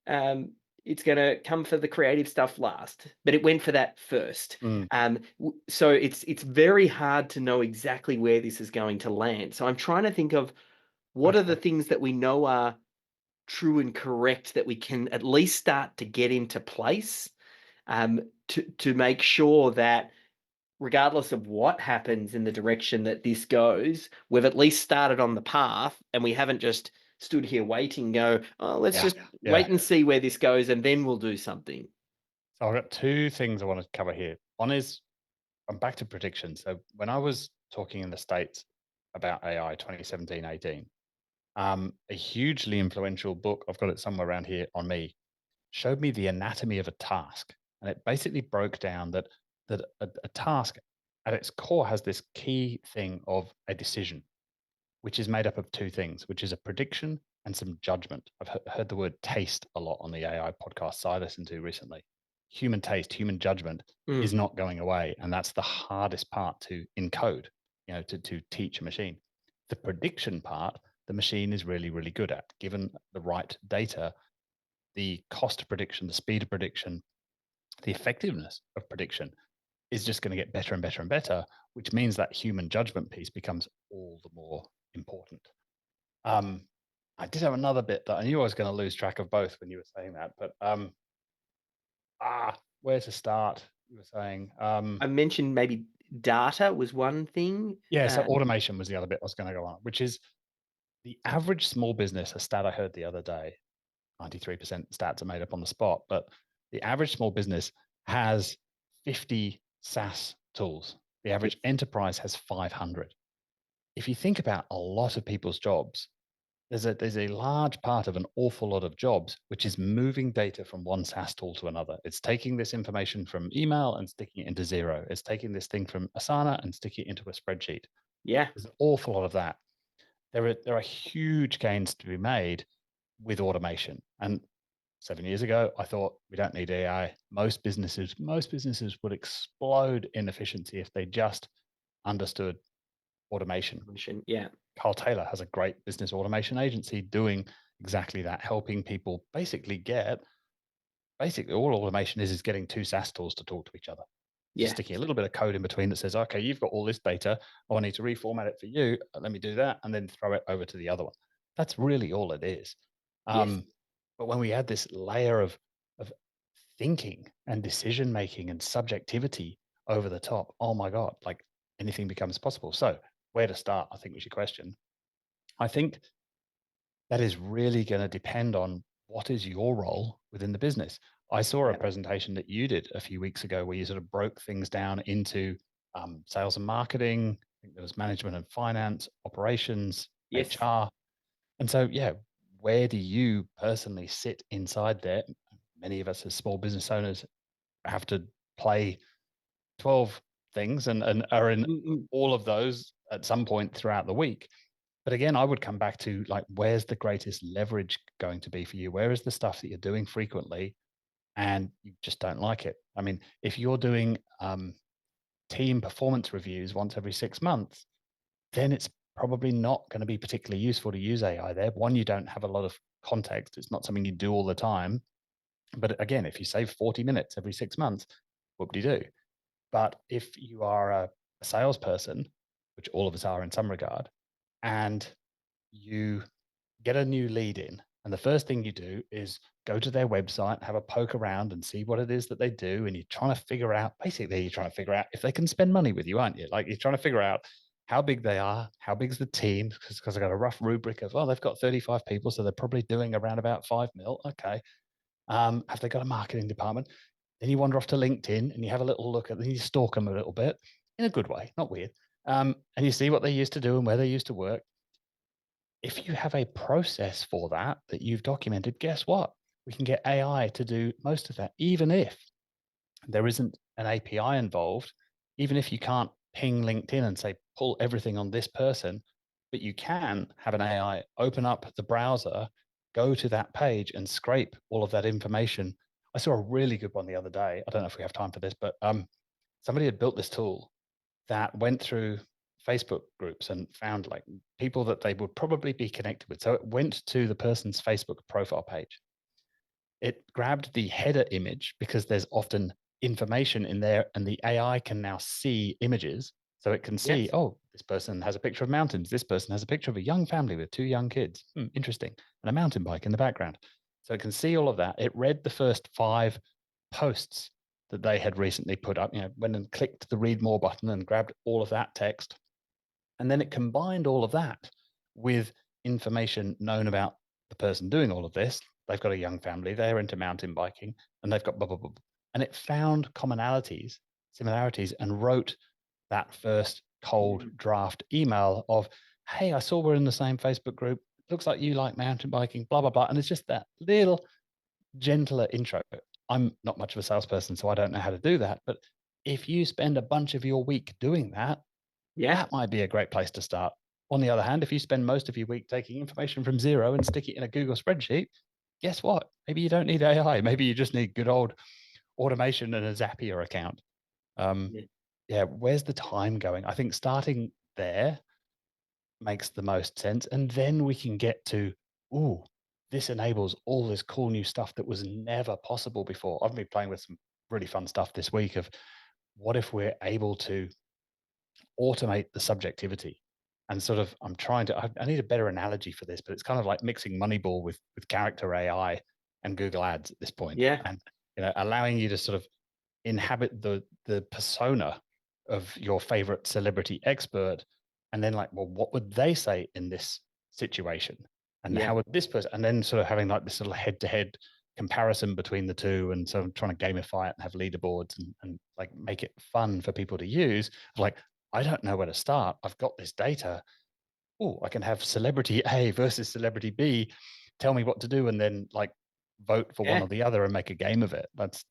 um, it's going to come for the creative stuff last, but it went for that first. Mm, So it's very hard to know exactly where this is going to land. So I'm trying to think of what are the okay. things that we know are true and correct that we can at least start to get into place, to make sure that regardless of what happens in the direction that this goes, we've at least started on the path and we haven't just stood here waiting, go, oh, let's Yeah. just Yeah. wait and see where this goes and then we'll do something. So I've got two things I want to cover here. One is I'm back to prediction. So when I was talking in the States about AI 2017, 18, a hugely influential book, I've got it somewhere around here on me, showed me the anatomy of a task. And it basically broke down that a task at its core has this key thing of a decision, which is made up of two things, which is a prediction and some judgment. I've heard the word taste a lot on the AI podcasts I listened to recently. Human taste, human judgment is Mm, not going away. And that's the hardest part to encode, to teach a machine. The prediction part, the machine is really, really good at. Given the right data, the cost of prediction, the speed of prediction, the effectiveness of prediction is just going to get better and better and better, which means that human judgment piece becomes all the more important. Um, I did have another bit that I knew I was going to lose track of both when you were saying that, but where to start? You were saying, I mentioned maybe data was one thing. yeah. So automation was the other bit I was going to go on, which is the average small business. A stat I heard the other day: 93% stats are made up on the spot, but the average small business has 50 SaaS tools. The Yes. average enterprise has 500. If you think about a lot of people's jobs, there's a large part of an awful lot of jobs which is moving data from one SaaS tool to another. It's taking this information from email and sticking it into Zero. It's taking this thing from Asana and sticking it into a spreadsheet. Yeah. There's an awful lot of that. There are huge gains to be made with automation. And 7 years ago, I thought we don't need AI. Most businesses would explode in efficiency if they just understood automation. Yeah. Carl Taylor has a great business automation agency doing exactly that, helping people basically get basically all automation is getting two SaaS tools to talk to each other. Just Yeah. sticking a little bit of code in between that says, okay, you've got all this data. Oh, I need to reformat it for you. Let me do that. And then throw it over to the other one. That's really all it is. Yes. Um, but when we add this layer of thinking and decision making and subjectivity over the top, oh my God, like anything becomes possible. So, where to start? I think was your question. I think that is really going to depend on what is your role within the business. I saw a Yeah. presentation that you did a few weeks ago where you sort of broke things down into sales and marketing. I think there was management and finance, operations, Yes. HR. And so, yeah, where do you personally sit inside there? Many of us as small business owners have to play 12 things and are in Mm-mm. all of those at some point throughout the week. But again, I would come back to like, where's the greatest leverage going to be for you? Where is the stuff that you're doing frequently and you just don't like it? I mean, if you're doing team performance reviews once every 6 months, then it's probably not going to be particularly useful to use AI there. One, you don't have a lot of context. It's not something you do all the time. But again, if you save 40 minutes every 6 months, what do you do? But if you are a salesperson, which all of us are in some regard, and you get a new lead in, and the first thing you do is go to their website, have a poke around and see what it is that they do. And you're trying to figure out, basically, you're trying to figure out if they can spend money with you, aren't you? Like you're trying to figure out how big they are, how big's the team, because I got a rough rubric of, oh, they've got 35 people, so they're probably doing around about 5 mil. Okay. Have they got a marketing department? Then you wander off to LinkedIn and you have a little look at them, you stalk them a little bit in a good way, not weird. And you see what they used to do and where they used to work. If you have a process for that that you've documented, guess what? We can get AI to do most of that, even if there isn't an API involved, even if you can't ping LinkedIn and say, pull everything on this person, but you can have an AI open up the browser, go to that page and scrape all of that information. I saw a really good one the other day. I don't know if we have time for this, but somebody had built this tool that went through Facebook groups and found like people that they would probably be connected with. So it went to the person's Facebook profile page. It grabbed the header image because there's often information in there and the AI can now see images. So it can see, Yes. oh, this person has a picture of mountains. This person has a picture of a young family with two young kids. Interesting. And a mountain bike in the background. So it can see all of that. It read the first 5 posts that they had recently put up, went and clicked the read more button and grabbed all of that text. And then it combined all of that with information known about the person doing all of this. They've got a young family, they're into mountain biking, and they've got blah, blah, blah. And it found commonalities, similarities, and wrote that first cold Mm. draft email of, hey, I saw we're in the same Facebook group. Looks like you like mountain biking, blah, blah, blah. And it's just that little gentler intro. I'm not much of a salesperson, so I don't know how to do that. But if you spend a bunch of your week doing that, Yeah. that might be a great place to start. On the other hand, if you spend most of your week taking information from zero and stick it in a Google spreadsheet, guess what? Maybe you don't need AI. Maybe you just need good old automation and a Zapier account. Um, Yeah. yeah, where's the time going? I think starting there makes the most sense. And then we can get to, ooh, this enables all this cool new stuff that was never possible before. I've been playing with some really fun stuff this week of what if we're able to automate the subjectivity and sort of I need a better analogy for this, but it's kind of like mixing Moneyball with character AI and Google Ads at this point, Yeah. and allowing you to sort of inhabit the persona of your favorite celebrity expert, and then like, well, what would they say in this situation, and Yeah. how would this person, and then sort of having like this little head to head comparison between the two, and so I'm trying to gamify it and have leaderboards and like make it fun for people to use. Like, I don't know where to start. I've got this data. Oh, I can have celebrity A versus celebrity B. Tell me what to do, and then like vote for one Yeah. or the other and make a game of it. That's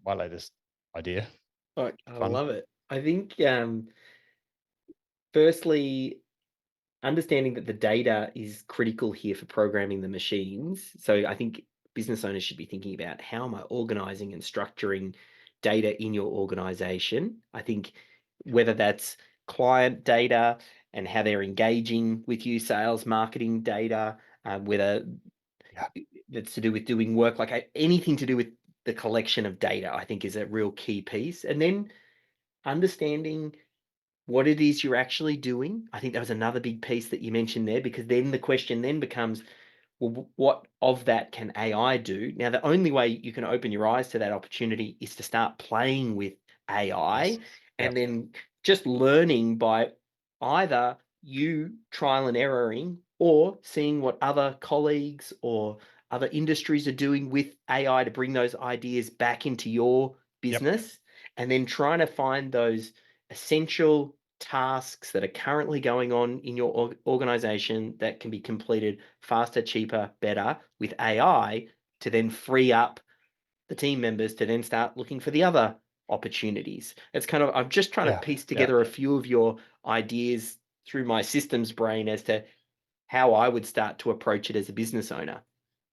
my latest idea. I Fun. love it. I think firstly, understanding that the data is critical here for programming the machines. So I think business owners should be thinking about, how am I organizing and structuring data in your organization? I think whether that's client data and how they're engaging with you, sales, marketing data, whether Yeah. that's to do with doing work, like anything to do with the collection of data, I think, is a real key piece. And then understanding what it is you're actually doing. I think that was another big piece that you mentioned there, because then the question then becomes, well, what of that can AI do? Now, the only way you can open your eyes to that opportunity is to start playing with Yes. AI, Yep. and then just learning by either you trial and erroring or seeing what other colleagues or other industries are doing with AI to bring those ideas back into your Yep. business, and then trying to find those essential tasks that are currently going on in your organization that can be completed faster, cheaper, better with AI, to then free up the team members to then start looking for the other opportunities. It's kind of, I'm just trying to Yeah. piece Yeah. together a few of your ideas through my systems brain as to how I would start to approach it as a business owner.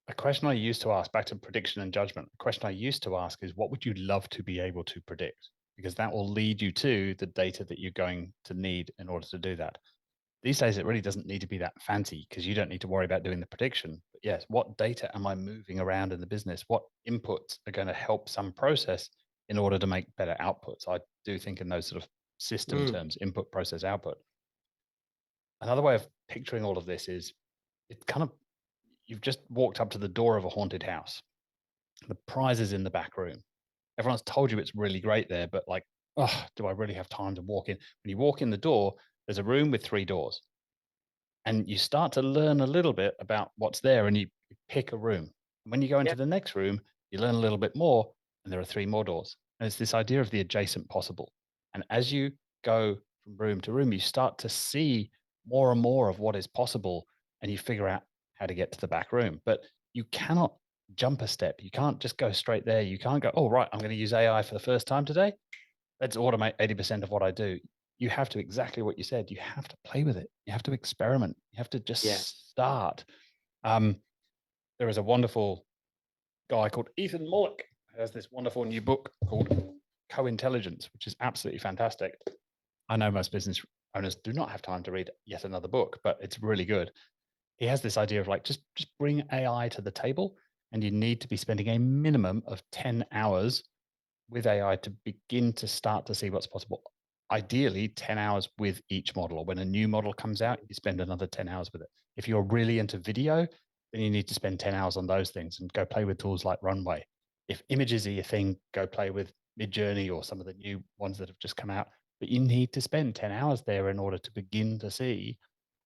A question I used to ask, back to prediction and judgment, a question I used to ask is, what would you love to be able to predict? Because that will lead you to the data that you're going to need in order to do that. These days, it really doesn't need to be that fancy, because you don't need to worry about doing the prediction. But yes, what data am I moving around in the business? What inputs are going to help some process in order to make better outputs? I do think in those sort of system Mm, terms: input, process, output. Another way of picturing all of this is, it's kind of, you've just walked up to the door of a haunted house. The prize is in the back room. Everyone's told you it's really great there, but like, oh, do I really have time to walk in? When you walk in the door, there's a room with 3 doors, and you start to learn a little bit about what's there, and you pick a room. When you go into yep, the next room, you learn a little bit more, and there are 3 more doors. And it's this idea of the adjacent possible. And as you go from room to room, you start to see more and more of what is possible, and you figure out how to get to the back room. But you cannot jump a step. You can't just go straight there. You can't go, oh, right, I'm going to use AI for the first time today. Let's automate 80% of what I do. You have to, exactly what you said, you have to play with it. You have to experiment. You have to yeah, just start. Um, there is a wonderful guy called Ethan Mollick, who has this wonderful new book called Co-Intelligence, which is absolutely fantastic. I know most business owners do not have time to read yet another book, but it's really good. He has this idea of like, just bring AI to the table, and you need to be spending a minimum of 10 hours with AI to begin to start to see what's possible. Ideally, 10 hours with each model, or when a new model comes out, you spend another 10 hours with it. If you're really into video, then you need to spend 10 hours on those things and go play with tools like Runway. If images are your thing, go play with Midjourney or some of the new ones that have just come out. But you need to spend 10 hours there in order to begin to see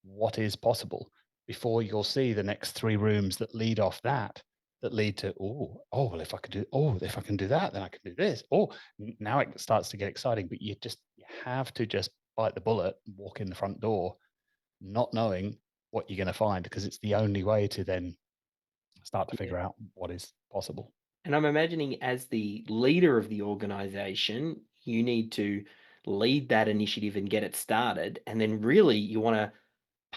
what is possible before you'll see the next 3 rooms that lead off that lead to, well, if I could do, if I can do that, then I can do this. Now it starts to get exciting. But you have to just bite the bullet and walk in the front door, not knowing what you're going to find, because it's the only way to then start to yeah. figure out what is possible. And I'm imagining, as the leader of the organization, you need to lead that initiative and get it started. And then really you want to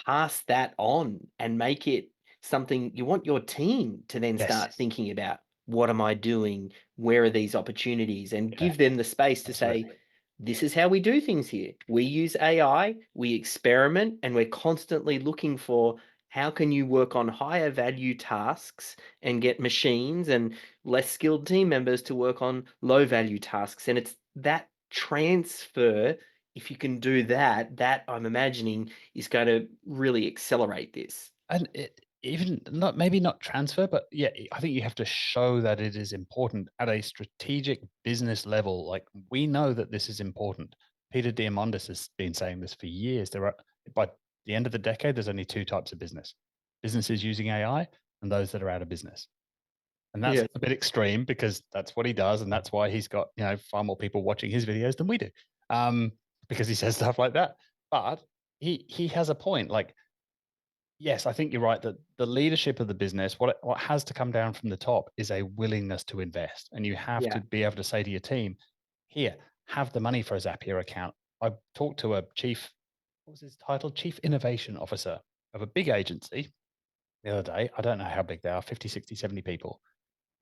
pass that on and make it something you want your team to then Yes. start thinking about. What am I doing? Where are these opportunities? And Yeah, give them the space to say, absolutely. this is how we do things here. We use AI, we experiment, and we're constantly looking for how can you work on higher value tasks and get machines and less skilled team members to work on low value tasks. And it's that transfer, if you can do that, that I'm imagining is going to really accelerate this. And it, even not, maybe not transfer, but yeah, I think you have to show that it is important at a strategic business level. Like, we know that this is important. Peter Diamandis has been saying this for years. There are, by the end of the decade, there's only 2 types of businesses using AI, and those that are out of business. And that's Yeah. a bit extreme, because that's what he does, and that's why he's got, far more people watching his videos than we do, um, because he says stuff like that. But he has a point. Like, yes, I think you're right that the leadership of the business, what has to come down from the top, is a willingness to invest, and you have Yeah. to be able to say to your team, "Here, have the money for a Zapier account." I talked to a chief, what was his title? Chief Innovation Officer of a big agency the other day. I don't know how big they are, 50, 60, 70 people.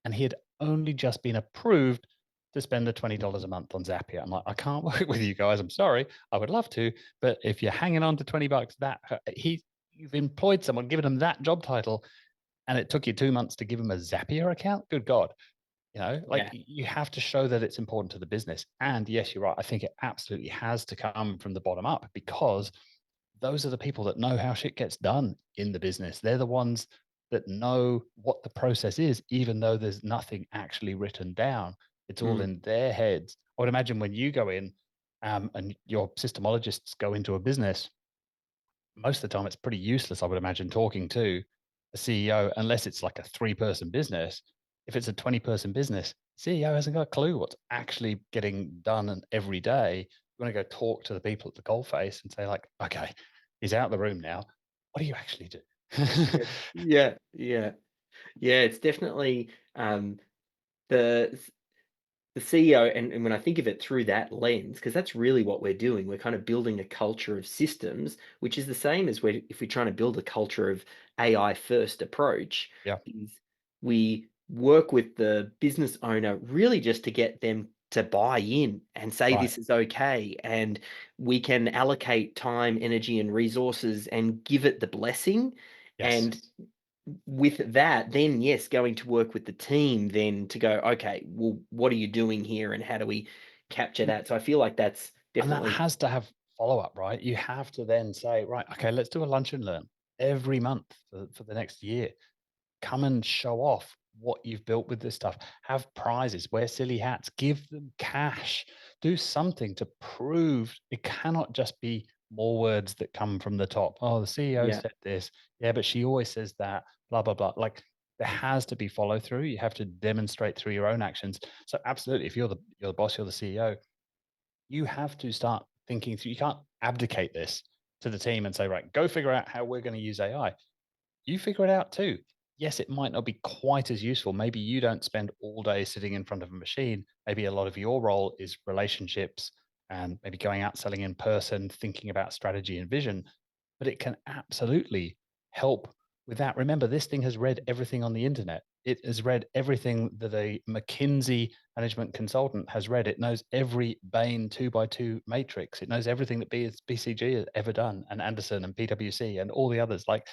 And he had only just been approved to spend the $20 a month on Zapier. I'm like, I can't work with you guys. I'm sorry. I would love to, but if you're hanging on to $20, you've employed someone, given them that job title, and it took you 2 months to give him a Zapier account. Good God. Yeah. You have to show that it's important to the business. And yes, you're right. I think it absolutely has to come from the bottom up, because those are the people that know how shit gets done in the business. They're the ones that know what the process is, even though there's nothing actually written down. It's all Mm. in their heads. I would imagine when you go in, and your systemologists go into a business, most of the time it's pretty useless, I would imagine, talking to a CEO, unless it's like a 3-person business. If it's a 20-person business, CEO hasn't got a clue what's actually getting done and every day. You want to go talk to the people at the coalface and say, like, okay, he's out of the room now. What do you actually do? Yeah. Yeah. Yeah. Yeah. It's definitely the the CEO, and when I think of it through that lens, because that's really what we're doing. We're kind of building a culture of systems, which is the same as if we're trying to build a culture of AI first approach, Yeah, is we work with the business owner really just to get them to buy in and say right. this is okay. And we can allocate time, energy, and resources and give it the blessing. Yes. And with that, then yes, going to work with the team then to go, okay, well, what are you doing here and how do we capture that? So I feel like that's And that definitely, has to have follow up, right? You have to then say, right, okay, let's do a lunch and learn every month for the next year. Come and show off what you've built with this stuff. Have prizes, wear silly hats, give them cash, do something to prove. It cannot just be more words that come from the top. Oh, the CEO yeah. said this. Yeah, but she always says that, blah, blah, blah. Like, there has to be follow through. You have to demonstrate through your own actions. So absolutely, if you're the boss, you're the CEO, you have to start thinking through. You can't abdicate this to the team and say, right, go figure out how we're going to use AI. You figure it out too. Yes, it might not be quite as useful. Maybe you don't spend all day sitting in front of a machine. Maybe a lot of your role is relationships and maybe going out selling in person, thinking about strategy and vision. But it can absolutely help with that. Remember, this thing has read everything on the internet. It has read everything that a McKinsey management consultant has read. It knows every Bain 2x2 matrix. It knows everything that BCG has ever done, and Anderson and PwC and all the others. Like,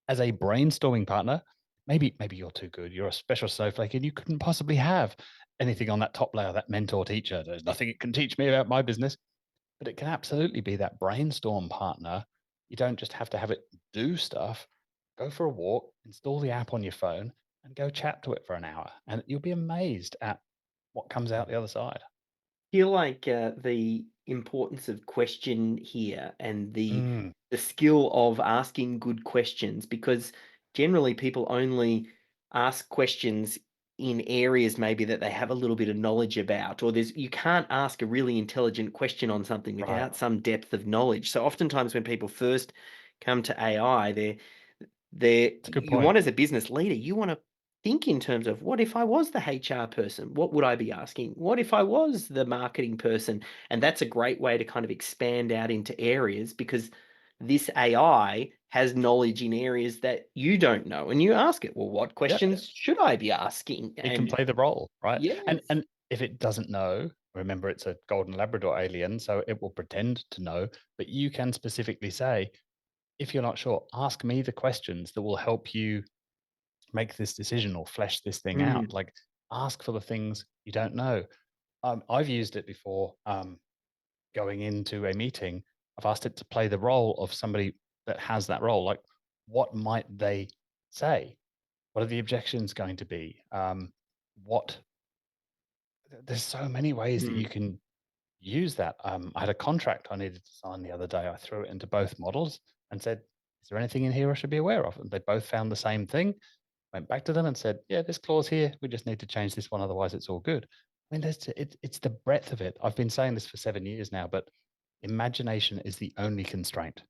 as a brainstorming partner, maybe you're too good. You're a special snowflake and you couldn't possibly have anything on that top layer, that mentor teacher. There's nothing it can teach me about my business, but it can absolutely be that brainstorm partner. You don't just have to have it do stuff. Go for a walk, install the app on your phone, and go chat to it for an hour. And you'll be amazed at what comes out the other side. Feel like the importance of question here and Mm, the skill of asking good questions, because generally people only ask questions in areas maybe that they have a little bit of knowledge about, or there's you can't ask a really intelligent question on something right. without some depth of knowledge. So oftentimes when people first come to AI, there It's a good you point. want, as a business leader, you want to think in terms of, what if I was the HR person? What would I be asking? What if I was the marketing person? And that's a great way to kind of expand out into areas, because this AI has knowledge in areas that you don't know, and you ask it, well, what Yeah, questions should I be asking? it can And play the role, right? And yes. and if it doesn't know, remember it's a golden Labrador alien, so it will pretend to know, but you can specifically say, if you're not sure, ask me the questions that will help you make this decision or flesh this thing Mm, out. Like, ask for the things you don't know. I've used it before. Going into a meeting, I've asked it to play the role of somebody that has that role. Like, what might they say? What are the objections going to be? What There's so many ways that you mm, can use that. I had a contract I needed to sign the other day. I threw it into both models and said, "Is there anything in here I should be aware of?" And they both found the same thing. Went back to them and said, "Yeah, this clause here, we just need to change this one, otherwise it's all good." I mean, it's the breadth of it. I've been saying this for 7 years now, but imagination is the only constraint.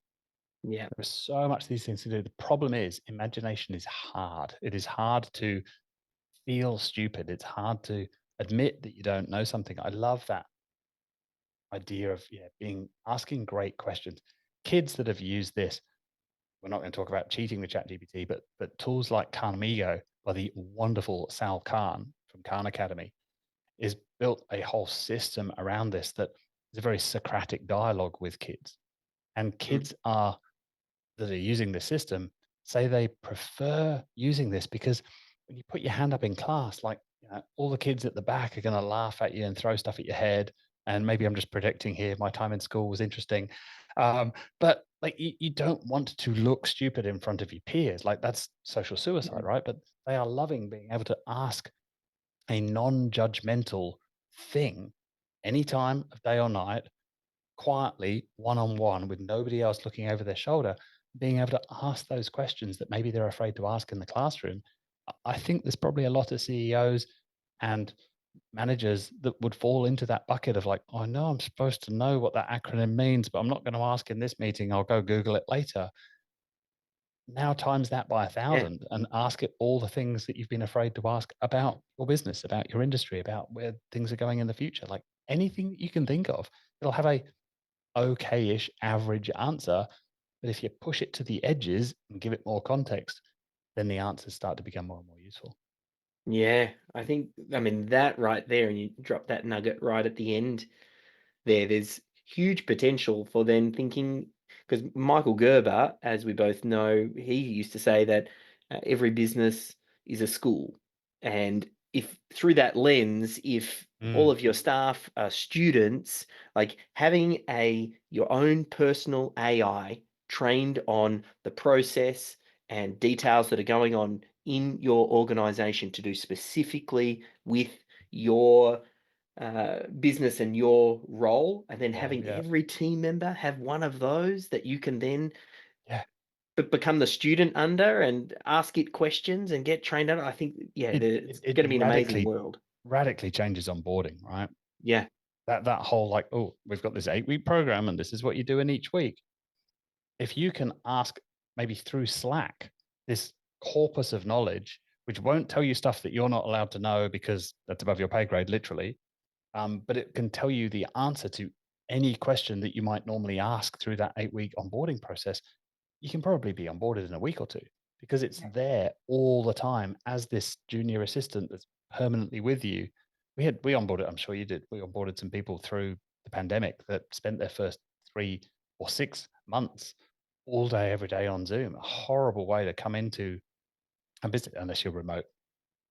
yeah. There is so much these things to do. The problem is imagination is hard. It is hard to feel stupid. It's hard to admit that you don't know something. I love that idea of, yeah, being asking great questions. Kids that have used this, we're not going to talk about cheating with ChatGPT, but tools like Khanmigo by the wonderful Sal Khan from Khan Academy is built a whole system around this that is a very Socratic dialogue with kids. And Mm, kids are that are using the system say they prefer using this because when you put your hand up in class, like, all the kids at the back are going to laugh at you and throw stuff at your head. And maybe I'm just predicting here. My time in school was interesting. But like, you don't want to look stupid in front of your peers. Like, that's social suicide, Mm. right? But they are loving being able to ask a non-judgmental thing anytime of day or night, quietly, one-on-one, with nobody else looking over their shoulder, being able to ask those questions that maybe they're afraid to ask in the classroom. I think there's probably a lot of CEOs and managers that would fall into that bucket of like, oh, I know I'm supposed to know what that acronym means, but I'm not going to ask in this meeting. I'll go Google it later. Now times that by a Yeah. thousand and ask it all the things that you've been afraid to ask about your business, about your industry, about where things are going in the future. Like anything that you can think of, it'll have a okay-ish average answer. But if you push it to the edges and give it more context, then the answers start to become more and more useful. Yeah. I mean, that right there, and you drop that nugget right at the end there's huge potential for then thinking, because Michael Gerber, as we both know, he used to say that every business is a school. And if through that lens, if all Mm, of your staff are students, like having your own personal AI trained on the process and details that are going on in your organization to do specifically with your business and your role, and then well, having yeah, every team member have one of those that you can then yeah. become the student under and ask it questions and get trained on. I think, yeah, It it's it going to be an amazing radically world. radically changes onboarding, right? Yeah, That whole like, oh, we've got this 8-week program and this is what you do in each week. If you can ask maybe through Slack this corpus of knowledge, which won't tell you stuff that you're not allowed to know because that's above your pay grade, literally, but it can tell you the answer to any question that you might normally ask through that 8-week onboarding process. You can probably be onboarded in a week or two because it's there all the time as this junior assistant that's permanently with you. We onboarded, I'm sure you did. We onboarded some people through the pandemic that spent their first 3 or 6 months all day, every day on Zoom. A horrible way to come into a business unless you're remote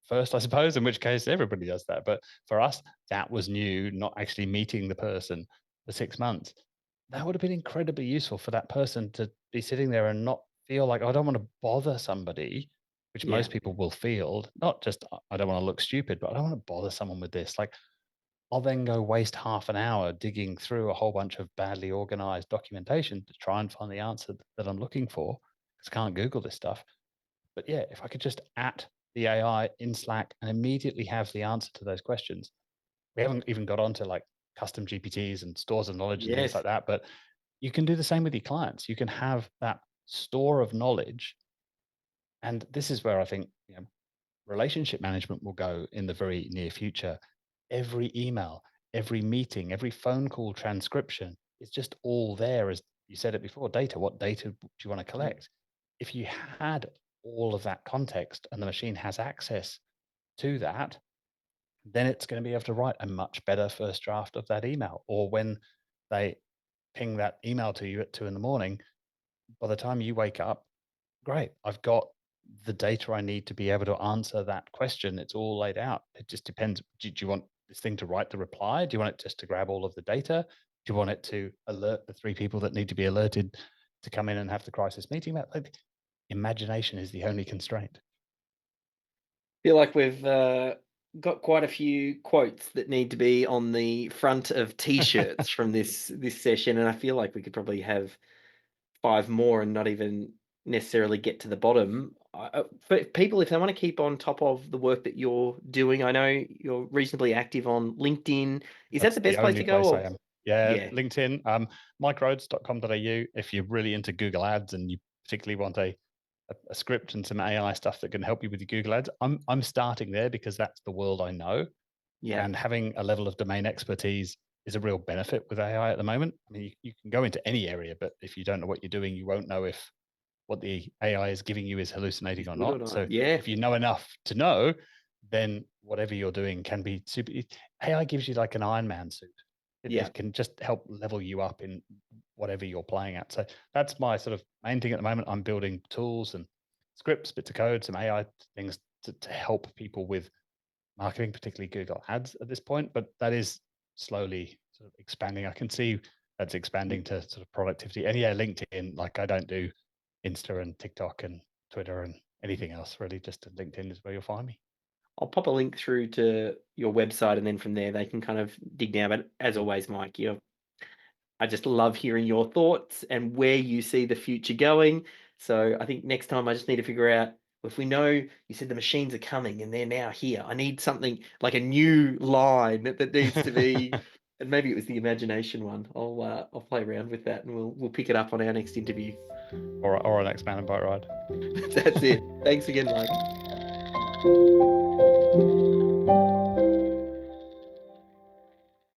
first, I suppose, in which case everybody does that. But for us, that was new, not actually meeting the person for 6 months. That would have been incredibly useful for that person to be sitting there and not feel like, "Oh, I don't want to bother somebody," which yeah, most people will feel, not just, I don't want to look stupid, but I don't want to bother someone with this. Like, I'll then go waste half an hour digging through a whole bunch of badly organized documentation to try and find the answer that I'm looking for because I can't Google this stuff. But yeah, if I could just at the AI in Slack and immediately have the answer to those questions. We haven't even got onto like custom GPTs and stores of knowledge and things yes, like that, but you can do the same with your clients. You can have that store of knowledge. And this is where I think, relationship management will go in the very near future. Every email, every meeting, every phone call transcription is just all there. As you said it before, data. What data do you want to mm, collect? If you had all of that context and the machine has access to that, then it's going to be able to write a much better first draft of that email. Or when they ping that email to you at 2 in the morning, by the time you wake up, great, I've got the data I need to be able to answer that question. It's all laid out. It just depends. Do you want this thing to write the reply? Do you want it just to grab all of the data? Do you want it to alert the 3 people that need to be alerted to come in and have the crisis meeting? Like, imagination is the only constraint. feel like we've got quite a few quotes that need to be on the front of t-shirts from this session, and I feel like we could probably have five more and not even necessarily get to the bottom. For people, if they want to keep on top of the work that you're doing, I know you're reasonably active on LinkedIn. Is that That's the the best place only to go? place I Or am. Yeah, yeah, LinkedIn, mikeroads.com.au. If you're really into Google Ads and you particularly want a script and some AI stuff that can help you with your Google Ads, I'm starting there because that's the world I know. yeah, And having a level of domain expertise is a real benefit with AI at the moment. I mean, you can go into any area, but if you don't know what you're doing, you won't know if what the AI is giving you is hallucinating is or good or not. not? So Yeah, if you know enough to know, then whatever you're doing can be super. AI gives you like an Iron Man suit. yeah. It can just help level you up in whatever you're playing at. So that's my sort of main thing at the moment. I'm building tools and scripts, bits of code, some AI things to help people with marketing, particularly Google Ads at this point, but that is slowly sort of expanding. I can see that's expanding to sort of productivity. And yeah, LinkedIn, like I don't do Insta and TikTok and Twitter and anything else really, just LinkedIn is where you'll find me. I'll pop a link through to your website, and then from there they can kind of dig down. But as always, Mike, I just love hearing your thoughts and where you see the future going. So I think next time I just need to figure out, if we know you said the machines are coming and they're now here, I need something like a new line that needs to be, and maybe it was the imagination one. I'll play around with that, and we'll pick it up on our next interview. Or our next man and bike ride. That's it. Thanks again, Mike.